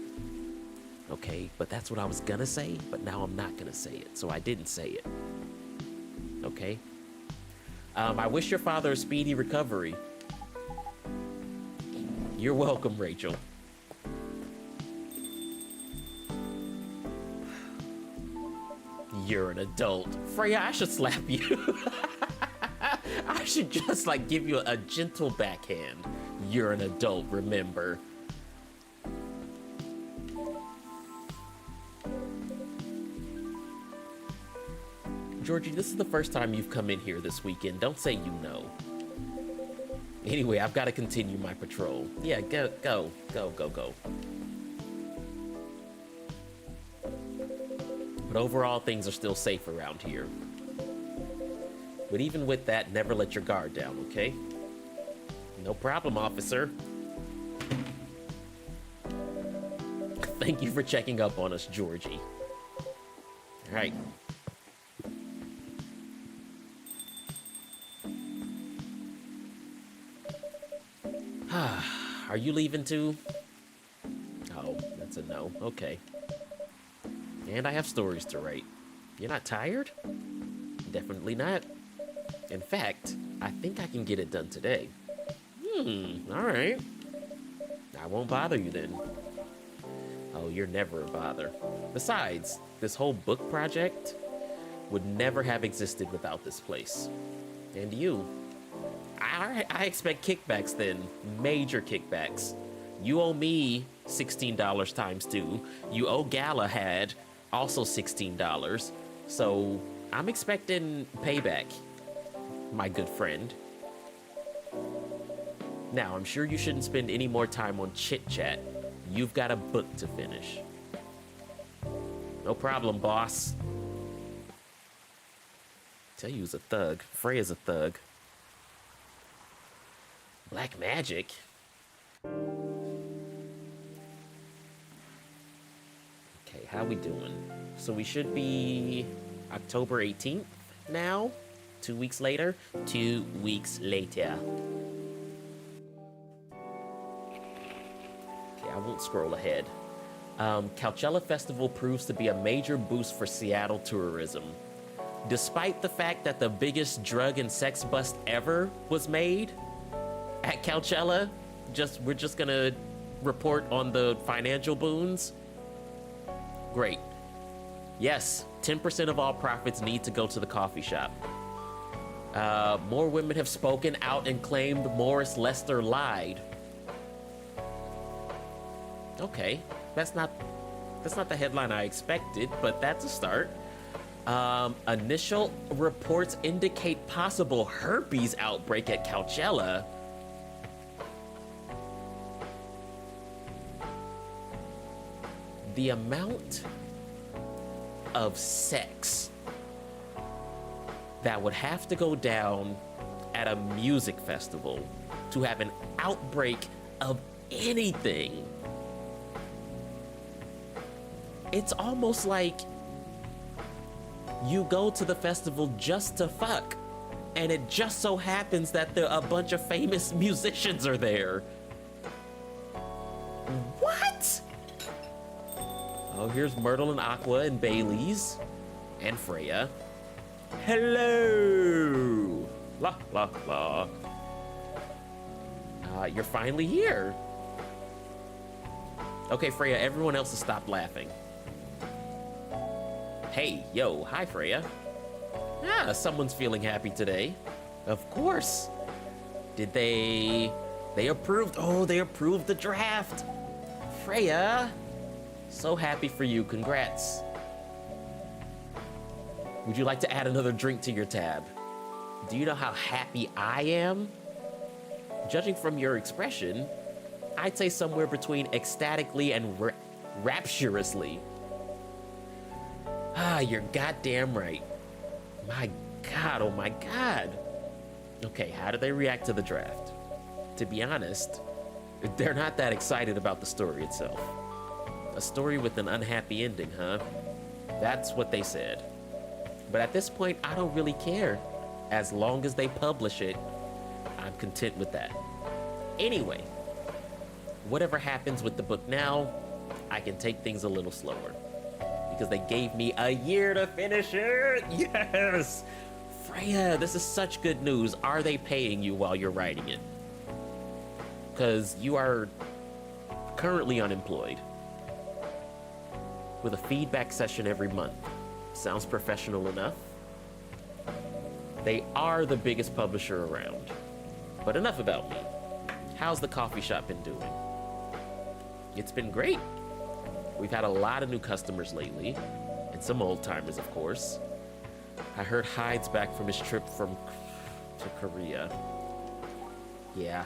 Okay, but that's what I was gonna say, but now I'm not gonna say it, so I didn't say it. Okay? I wish your father a speedy recovery. You're welcome, Rachel. You're an adult. Freya, I should slap you. I should just like give you a gentle backhand. You're an adult, remember. Georgie, this is the first time you've come in here this weekend. Don't say you know. Anyway, I've got to continue my patrol. Yeah, go. But overall, things are still safe around here. But even with that, never let your guard down, okay? No problem, officer. Thank you for checking up on us, Georgie. All right. Are you leaving too? Oh, that's a no. Okay. And I have stories to write. You're not tired? Definitely not. In fact, I think I can get it done today. All right. I won't bother you then. Oh, you're never a bother. Besides, this whole book project would never have existed without this place. And you. I expect kickbacks then. Major kickbacks. You owe me $16 times 2. You owe Galahad also $16. So I'm expecting payback, my good friend. Now, I'm sure you shouldn't spend any more time on chit-chat. You've got a book to finish. No problem, boss. Tell you he's a thug. Freya's a thug. Black magic? Okay, how we doing? So we should be October 18th now? 2 weeks later? 2 weeks later. Okay, I won't scroll ahead. Coachella Festival proves to be a major boost for Seattle tourism. Despite the fact that the biggest drug and sex bust ever was made at Coachella, we're just gonna report on the financial boons. Great. Yes, 10% of all profits need to go to the coffee shop. More women have spoken out and claimed Morris Lester lied. Okay, that's not the headline I expected, but that's a start. Initial reports indicate possible herpes outbreak at Coachella. The amount of sex that would have to go down at a music festival to have an outbreak of anything. It's almost like you go to the festival just to fuck, and it just so happens that a bunch of famous musicians are there. What? Oh, here's Myrtle and Aqua and Bailey's and Freya. Hello! La, la, la. You're finally here. Okay, Freya, everyone else has stopped laughing. Hey, yo, hi, Freya. Ah, someone's feeling happy today. Of course. Did they approved? Oh, they approved the draft. Freya, so happy for you. Congrats. Would you like to add another drink to your tab? Do you know how happy I am? Judging from your expression, I'd say somewhere between ecstatically and rapturously. Ah, you're goddamn right. My God, oh my God. Okay, how do they react to the draft? To be honest, they're not that excited about the story itself. A story with an unhappy ending, huh? That's what they said. But at this point, I don't really care. As long as they publish it, I'm content with that. Anyway, whatever happens with the book now, I can take things a little slower. Because they gave me a year to finish it. Yes! Freya, this is such good news. Are they paying you while you're writing it? Because you are currently unemployed. With a feedback session every month. Sounds professional enough. They are the biggest publisher around. But enough about me. How's the coffee shop been doing? It's been great. We've had a lot of new customers lately, and some old timers, of course. I heard Hyde's back from his trip to Korea. Yeah.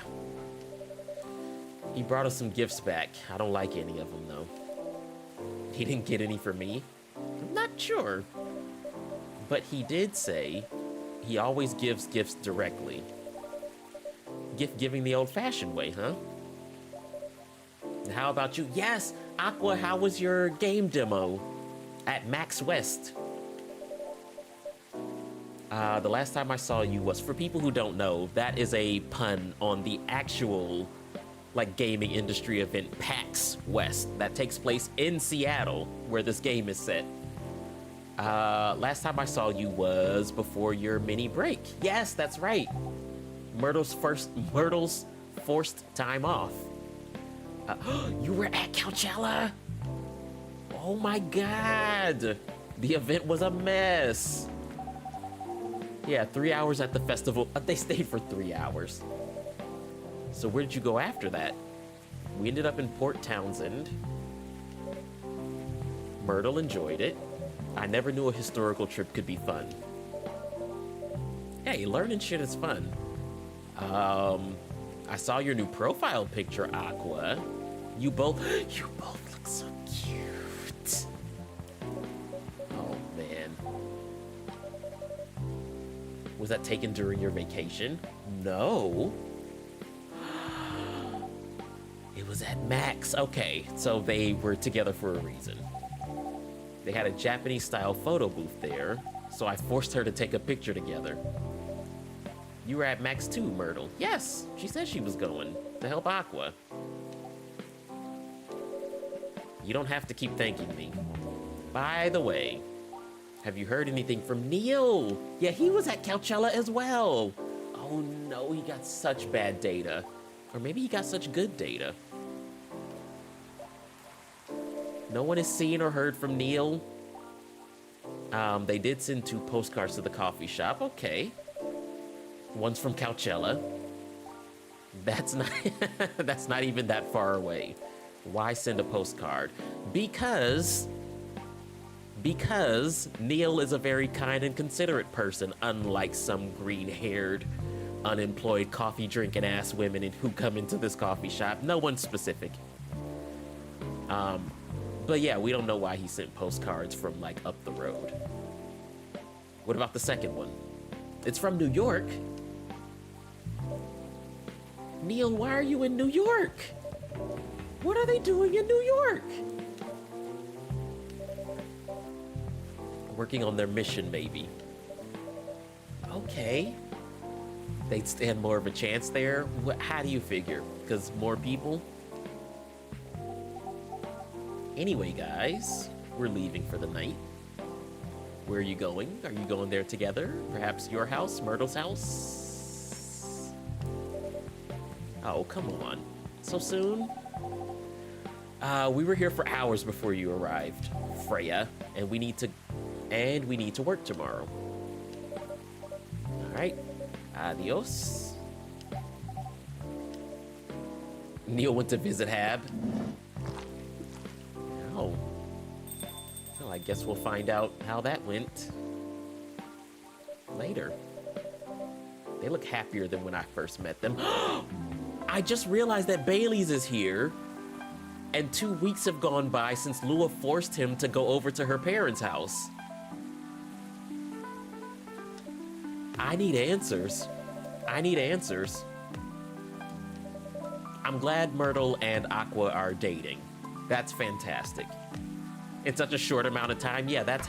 He brought us some gifts back. I don't like any of them, though. He didn't get any for me. I'm not sure. But he did say he always gives gifts directly. Gift giving the old-fashioned way, huh? And how about you? Yes, Aqua, how was your game demo at Max West? The last time I saw you was, for people who don't know, that is a pun on the actual, like, gaming industry event, PAX West, that takes place in Seattle, where this game is set. Last time I saw you was before your mini break. Yes, that's right. Myrtle's forced time off. You were at Coachella? Oh my God. The event was a mess. Yeah, 3 hours at the festival. They stayed for 3 hours. So where did you go after that? We ended up in Port Townsend. Myrtle enjoyed it. I never knew a historical trip could be fun. Hey, learning shit is fun. I saw your new profile picture, Aqua. You both look so cute. Oh, man. Was that taken during your vacation? No. It was at Max. Okay, so they were together for a reason. They had a Japanese-style photo booth there, so I forced her to take a picture together. You were at Max too, Myrtle. Yes, she said she was going to help Aqua. You don't have to keep thanking me. By the way, have you heard anything from Neil? Yeah, he was at Coachella as well. Oh no, he got such bad data. Or maybe he got such good data. No one has seen or heard from Neil. They did send 2 postcards to the coffee shop. Okay. One's from Coachella. That's not even that far away. Why send a postcard? Because Neil is a very kind and considerate person, unlike some green-haired, unemployed coffee-drinking ass women who come into this coffee shop. No one's specific. But yeah, we don't know why he sent postcards from, like, up the road. What about the second one? It's from New York. Neil, why are you in New York? What are they doing in New York? Working on their mission, maybe. Okay. They'd stand more of a chance there? How do you figure? Because more people? Anyway, guys, we're leaving for the night. Where are you going? Are you going there together? Perhaps your house, Myrtle's house? Oh, come on. So soon? We were here for hours before you arrived, Freya, and we need to work tomorrow. All right. Adios. Neil went to visit Hab. Oh. Well, I guess we'll find out how that went later. They look happier than when I first met them. I just realized that Bailey's is here, and 2 weeks have gone by since Lua forced him to go over to her parents' house. I need answers. I need answers. I'm glad Myrtle and Aqua are dating. That's fantastic. In such a short amount of time, yeah, that's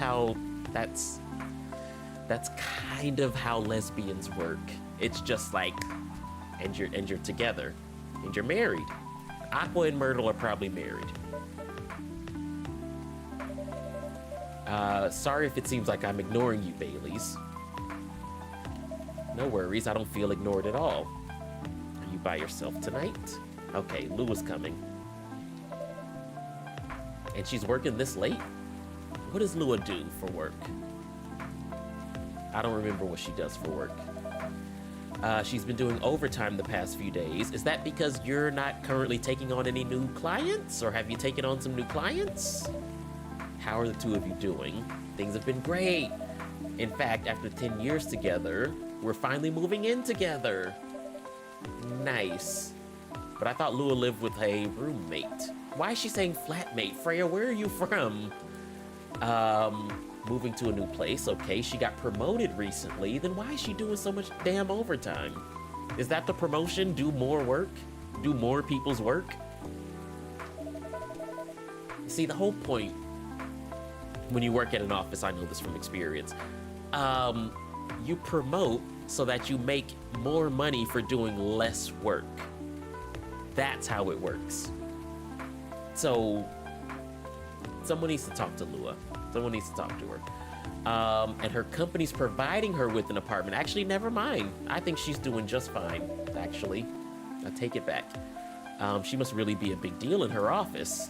kind of how lesbians work. It's just like, and you're together, and you're married. Aqua and Myrtle are probably married. Sorry if it seems like I'm ignoring you, Baileys. No worries, I don't feel ignored at all. Are you by yourself tonight? Okay, Lua's coming. And she's working this late? What does Lua do for work? I don't remember what she does for work. She's been doing overtime the past few days. Is that because you're not currently taking on any new clients? Or have you taken on some new clients? How are the two of you doing? Things have been great. In fact, after 10 years together, we're finally moving in together. Nice. But I thought Lua lived with a roommate. Why is she saying flatmate? Freya, where are you from? Moving to a new place. Okay, she got promoted recently. Then why is she doing so much damn overtime? Is that the promotion? Do more work? Do more people's work? See, the whole point when you work at an office, I know this from experience, you promote so that you make more money for doing less work. That's how it works. So, someone needs to talk to Lua. Someone needs to talk to her. And her company's providing her with an apartment. Actually, never mind. I think she's doing just fine, actually. I take it back. She must really be a big deal in her office.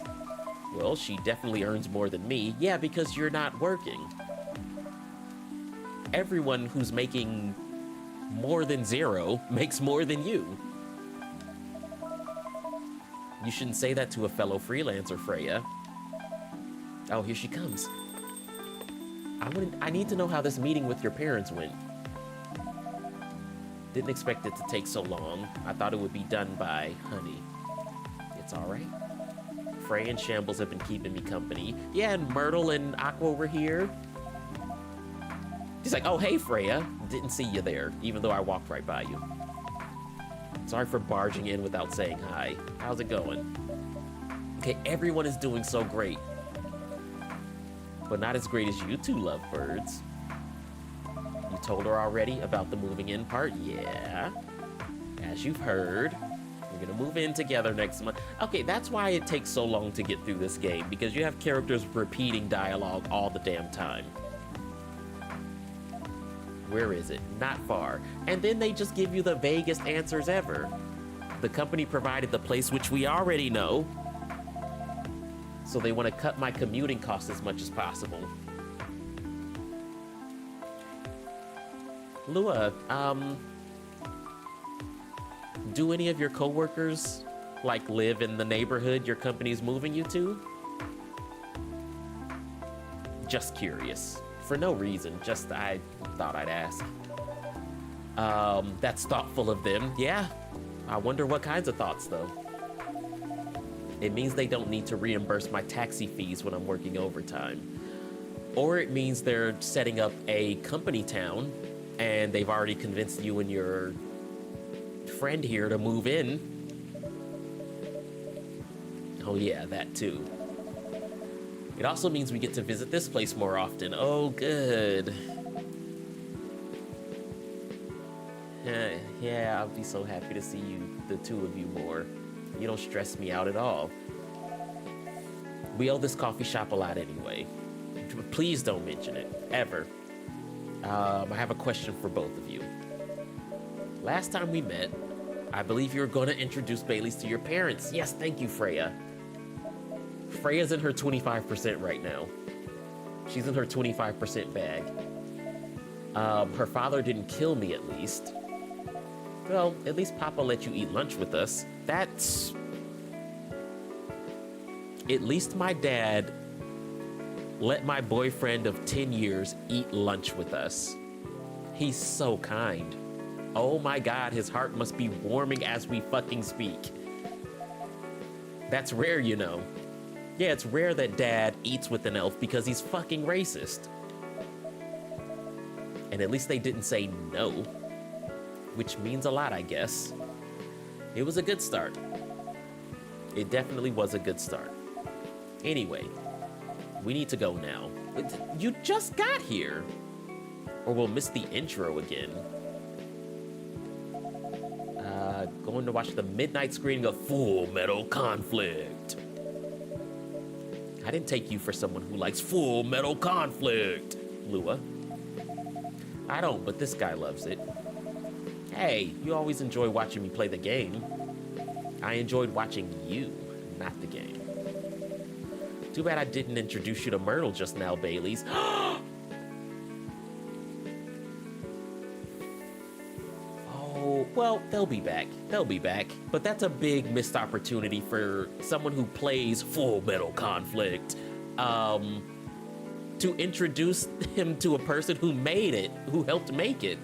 Well, she definitely earns more than me. Yeah, because you're not working. Everyone who's making more than 0 makes more than you. You shouldn't say that to a fellow freelancer, Freya. Oh, here she comes. I need to know how this meeting with your parents went. Didn't expect it to take so long. I thought it would be done by Honey. It's all right. Freya and Shambles have been keeping me company. Yeah, and Myrtle and Aqua were here. She's like, oh, hey, Freya. Didn't see you there, even though I walked right by you. Sorry for barging in without saying hi. How's it going? Okay, everyone is doing so great. But not as great as you two lovebirds. You told her already about the moving in part? Yeah. As you've heard, we're gonna move in together next month. Okay, that's why it takes so long to get through this game, because you have characters repeating dialogue all the damn time. Where is it? Not far. And then they just give you the vaguest answers ever. The company provided the place, which we already know. So they want to cut my commuting costs as much as possible. Lua, do any of your coworkers, like, live in the neighborhood your company's moving you to? Just curious. For no reason, just I thought I'd ask. That's thoughtful of them. Yeah, I wonder what kinds of thoughts, though. It means they don't need to reimburse my taxi fees when I'm working overtime. Or it means they're setting up a company town, and they've already convinced you and your friend here to move in. Oh yeah, that too. It also means we get to visit this place more often. Oh, good. Yeah, I'll be so happy to see you, the two of you, more. You don't stress me out at all. We owe this coffee shop a lot anyway. Please don't mention it, ever. I have a question for both of you. Last time we met, I believe you were going to introduce Bailey's to your parents. Yes, thank you, Freya. Freya's in her 25% right now. She's in her 25% bag. Her father didn't kill me, at least. Well, at least Papa let you eat lunch with us. That's... At least my dad let my boyfriend of 10 years eat lunch with us. He's so kind. Oh my God, his heart must be warming as we fucking speak. That's rare, you know. Yeah, it's rare that dad eats with an elf because he's fucking racist. And at least they didn't say no, which means a lot, I guess. It was a good start. It definitely was a good start. Anyway, we need to go now. You just got here. Or we'll miss the intro again. Going to watch the midnight screening of Full Metal Conflict. I didn't take you for someone who likes Full Metal Conflict, Lua. I don't, but this guy loves it. Hey, you always enjoy watching me play the game. I enjoyed watching you, not the game. Too bad I didn't introduce you to Myrtle just now, Baileys. Well, they'll be back. They'll be back. But that's a big missed opportunity for someone who plays Full Metal Conflict. To introduce him to a person who made it, who helped make it.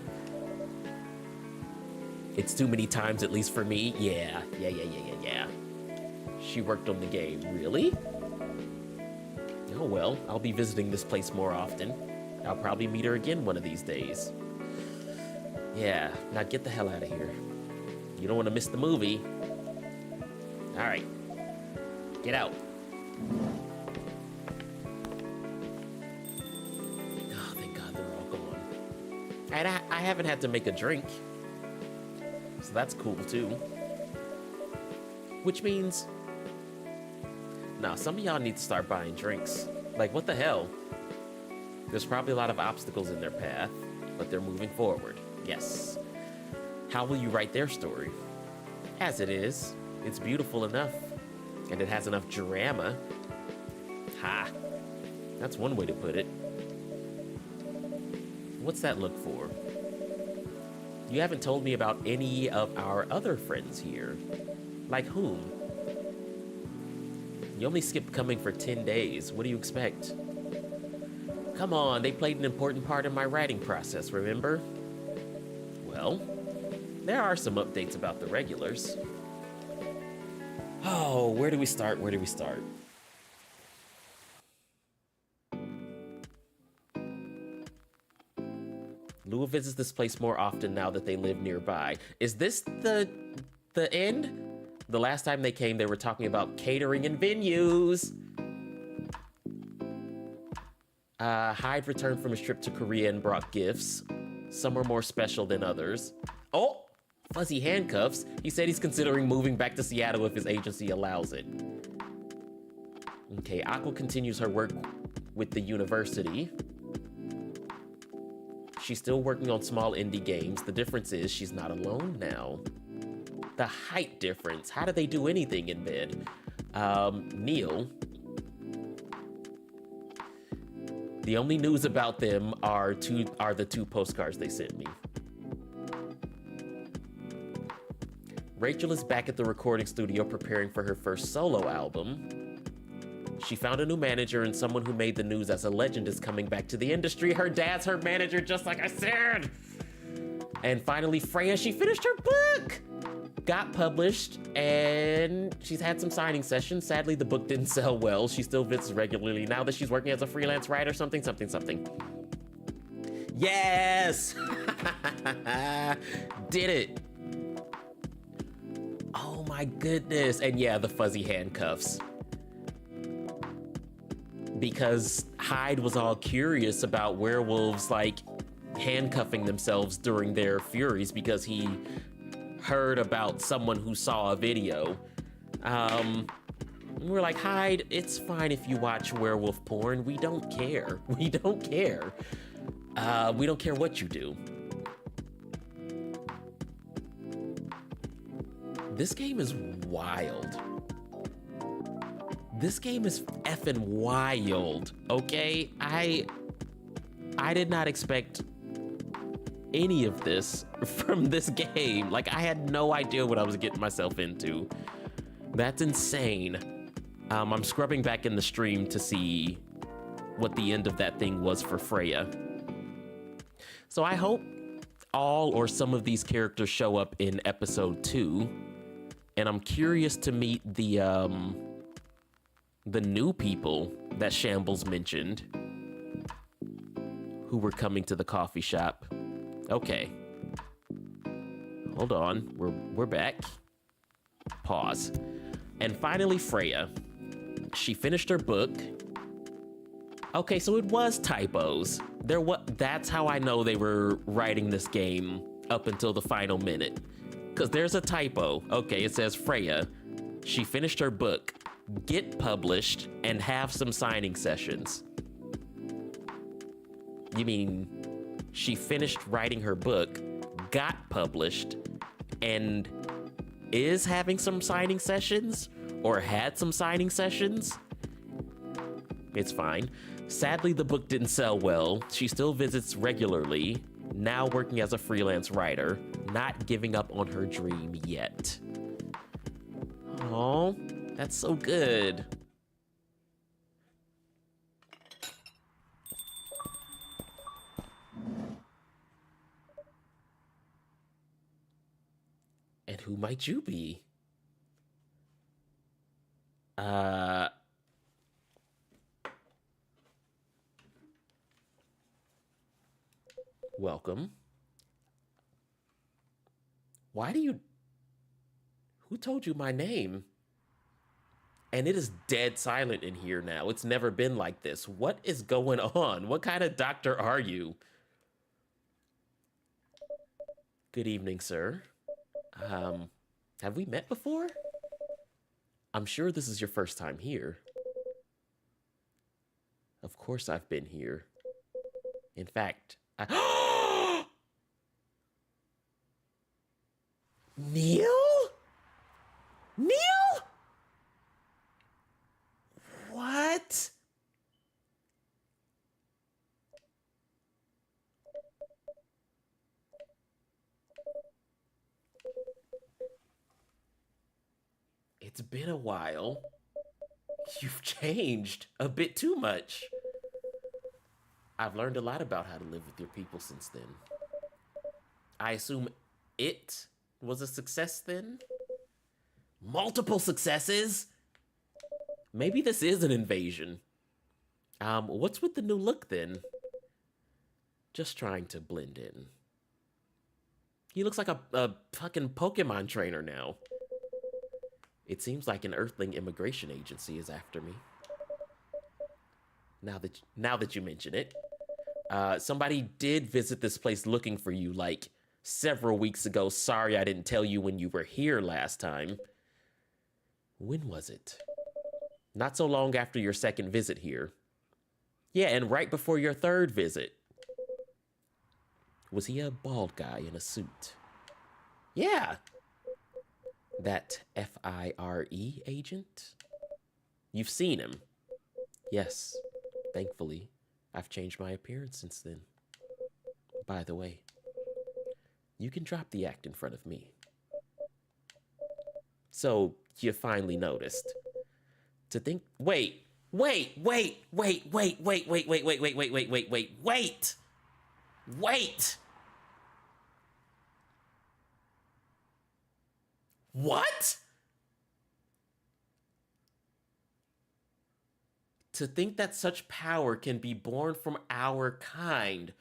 It's too many times, at least for me. Yeah. She worked on the game. Really? Oh well, I'll be visiting this place more often. I'll probably meet her again one of these days. Yeah, now get the hell out of here. You don't want to miss the movie. All right, get out. Oh, thank God they're all gone. And I haven't had to make a drink, so that's cool too. Which means, nah, some of y'all need to start buying drinks. Like, what the hell? There's probably a lot of obstacles in their path, but they're moving forward. Yes. How will you write their story? As it is, it's beautiful enough, and it has enough drama. Ha! That's one way to put it. What's that look for? You haven't told me about any of our other friends here. Like whom? You only skipped coming for 10 days. What do you expect? Come on, they played an important part in my writing process, remember? Well, there are some updates about the regulars. Oh, where do we start? Where do we start? Lua visits this place more often now that they live nearby. Is this the end? The last time they came, they were talking about catering and venues. Hyde returned from his trip to Korea and brought gifts. Some are more special than others. Oh, fuzzy handcuffs. He said he's considering moving back to Seattle if his agency allows it. Okay, Aqua continues her work with the university. She's still working on small indie games. The difference is she's not alone now. The height difference. How do they do anything in bed? Neil. The only news about them are the two postcards they sent me. Rachel is back at the recording studio preparing for her first solo album. She found a new manager, and someone who made the news as a legend is coming back to the industry. Her dad's her manager, just like I said. And finally, Freya, she finished her book. Got published, and she's had some signing sessions. Sadly, the book didn't sell well. She still visits regularly now that she's working as a freelance writer, something. Yes! Did it. Oh my goodness. And yeah, the fuzzy handcuffs. Because Hyde was all curious about werewolves, like, handcuffing themselves during their furies because he heard about someone who saw a video. We're like, Hyde, it's fine if you watch werewolf porn. We don't care. We don't care. We don't care what you do. This game is wild. This game is effing wild, okay? I did not expect any of this from this game. Like, I had no idea what I was getting myself into. That's insane. I'm scrubbing back in the stream to see what the end of that thing was for Freya. So I hope all or some of these characters show up in episode 2. And I'm curious to meet the new people that Shambles mentioned who were coming to the coffee shop. Okay. Hold on. We're back. Pause. And finally, Freya. She finished her book. Okay, so it was typos. That's how I know they were writing this game up until the final minute. Because there's a typo. Okay, it says Freya. She finished her book. Get published and have some signing sessions. You mean she finished writing her book, got published, and is having some signing sessions? Or had some signing sessions? It's fine. Sadly, the book didn't sell well. She still visits regularly, now working as a freelance writer, not giving up on her dream yet. Oh, that's so good. And who might you be? Welcome. Who told you my name? And it is dead silent in here now. It's never been like this. What is going on? What kind of doctor are you? Good evening, sir. Have we met before? I'm sure this is your first time here. Of course I've been here. In fact, Neil? Neil? What? It's been a while. You've changed a bit too much. I've learned a lot about how to live with your people since then. I assume it was a success then? Multiple successes? Maybe this is an invasion. What's with the new look then? Just trying to blend in. He looks like a fucking Pokemon trainer now. It seems like an Earthling immigration agency is after me. Now that you mention it, somebody did visit this place looking for you like several weeks ago. Sorry I didn't tell you when you were here last time. When was it? Not so long after your second visit here. Yeah, and right before your third visit. Was he a bald guy in a suit? Yeah. That FIRE agent? You've seen him. Yes. Thankfully, I've changed my appearance since then. By the way, you can drop the act in front of me. So, you finally noticed. To think, wait. Wait. What? To think that such power can be born from our kind.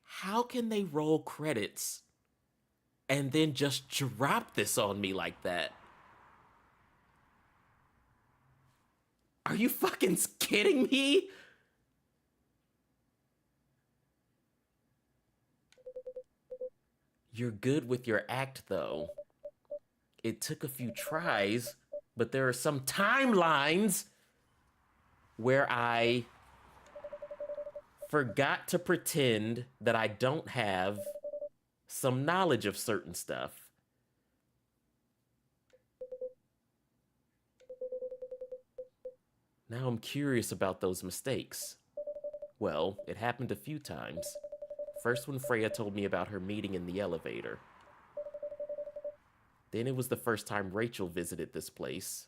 How can they roll credits and then just drop this on me like that? Are you fucking kidding me? You're good with your act, though. It took a few tries, but there are some timelines where I forgot to pretend that I don't have some knowledge of certain stuff. Now I'm curious about those mistakes. Well, it happened a few times. First when Freya told me about her meeting in the elevator. Then it was the first time Rachel visited this place.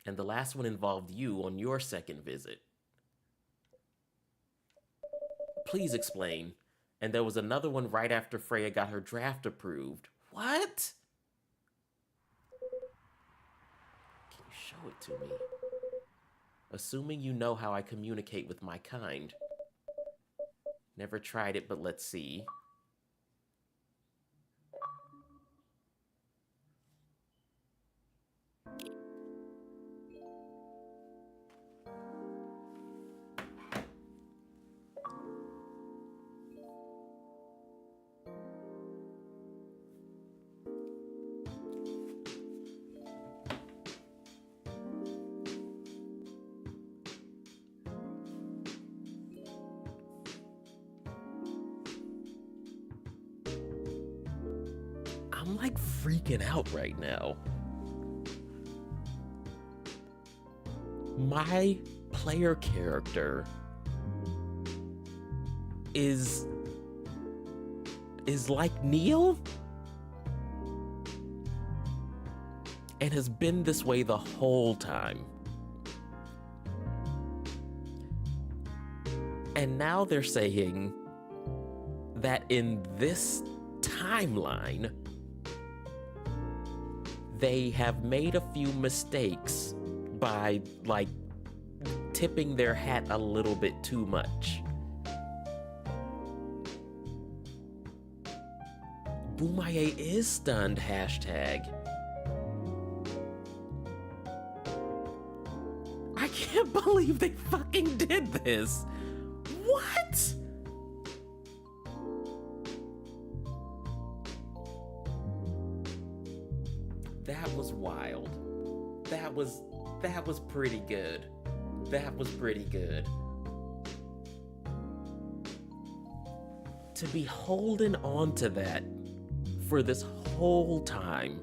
And the last one involved you on your second visit. Please explain. And there was another one right after Freya got her draft approved. What? Can you show it to me? Assuming you know how I communicate with my kind. Never tried it, but let's see. I'm like freaking out right now. My player character is like Neil and has been this way the whole time. And now they're saying that in this timeline, they have made a few mistakes by, like, tipping their hat a little bit too much. Bumaye is stunned, hashtag. I can't believe they fucking did this. What? That was wild. That was pretty good. That was pretty good. To be holding on to that for this whole time.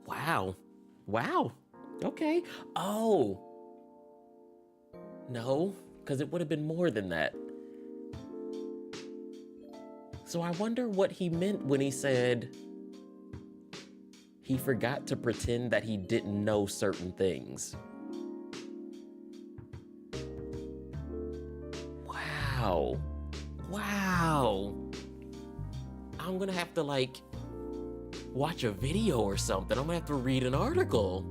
Wow. Wow. Okay. Oh. No, because it would have been more than that. So I wonder what he meant when he said he forgot to pretend that he didn't know certain things. Wow. Wow. I'm gonna have to, like, watch a video or something. I'm gonna have to read an article.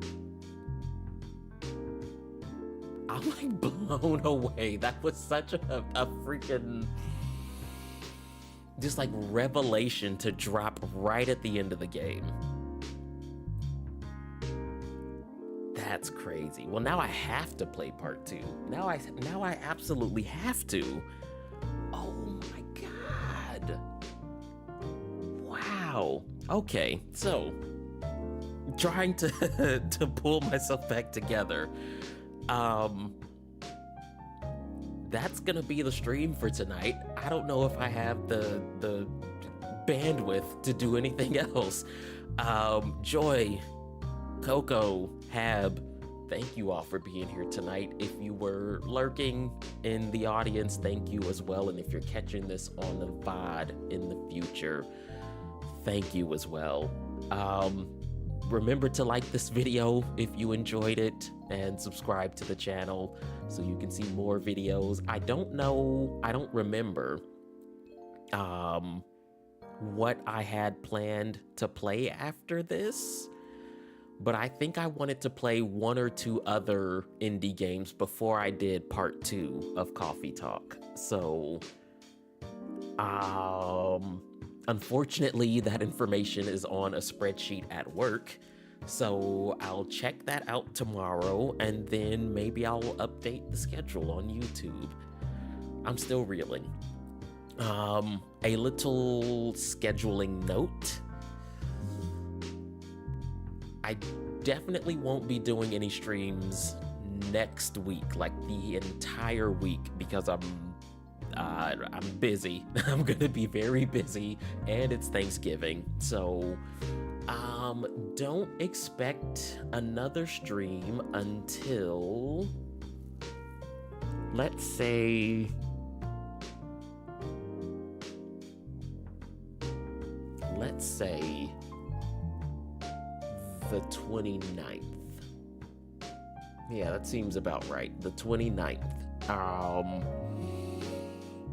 I'm like blown away. That was such a freaking just like revelation to drop right at the end of the game. That's crazy. Well, now I have to play part 2. Now I absolutely have to. Oh my god. Wow. Okay, so trying to to pull myself back together. That's gonna be the stream for tonight. I don't know if I have the bandwidth to do anything else. Joy, Coco, Hab, thank you all for being here tonight. If you were lurking in the audience, thank you as well. And if you're catching this on the VOD in the future, thank you as well. Remember to like this video if you enjoyed it and subscribe to the channel so you can see more videos. I don't remember what I had planned to play after this, but I think I wanted to play 1 or 2 other indie games before I did part 2 of Coffee Talk. So, unfortunately, that information is on a spreadsheet at work, so I'll check that out tomorrow, and then maybe I'll update the schedule on YouTube. I'm still reeling. A little scheduling note. I definitely won't be doing any streams next week, like the entire week, because I'm busy. I'm gonna be very busy, and it's Thanksgiving. So, Don't expect another stream until, let's say, the 29th. Yeah, that seems about right. The 29th.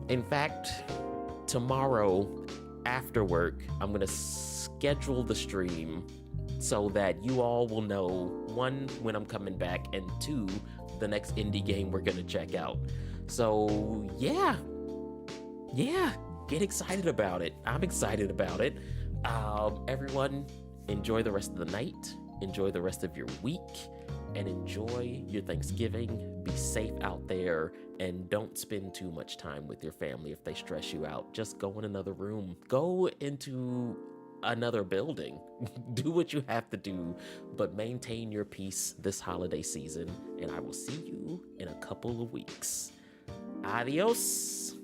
In fact, tomorrow after work, I'm gonna schedule the stream so that you all will know, one, when I'm coming back, and two, the next indie game we're gonna check out. So yeah, get excited about it. I'm excited about it. Everyone, enjoy the rest of the night, enjoy the rest of your week, and enjoy your Thanksgiving. Be safe out there, and don't spend too much time with your family if they stress you out. Just go in another room, go into another building, do what you have to do, but maintain your peace this holiday season, and I will see you in a couple of weeks. Adios.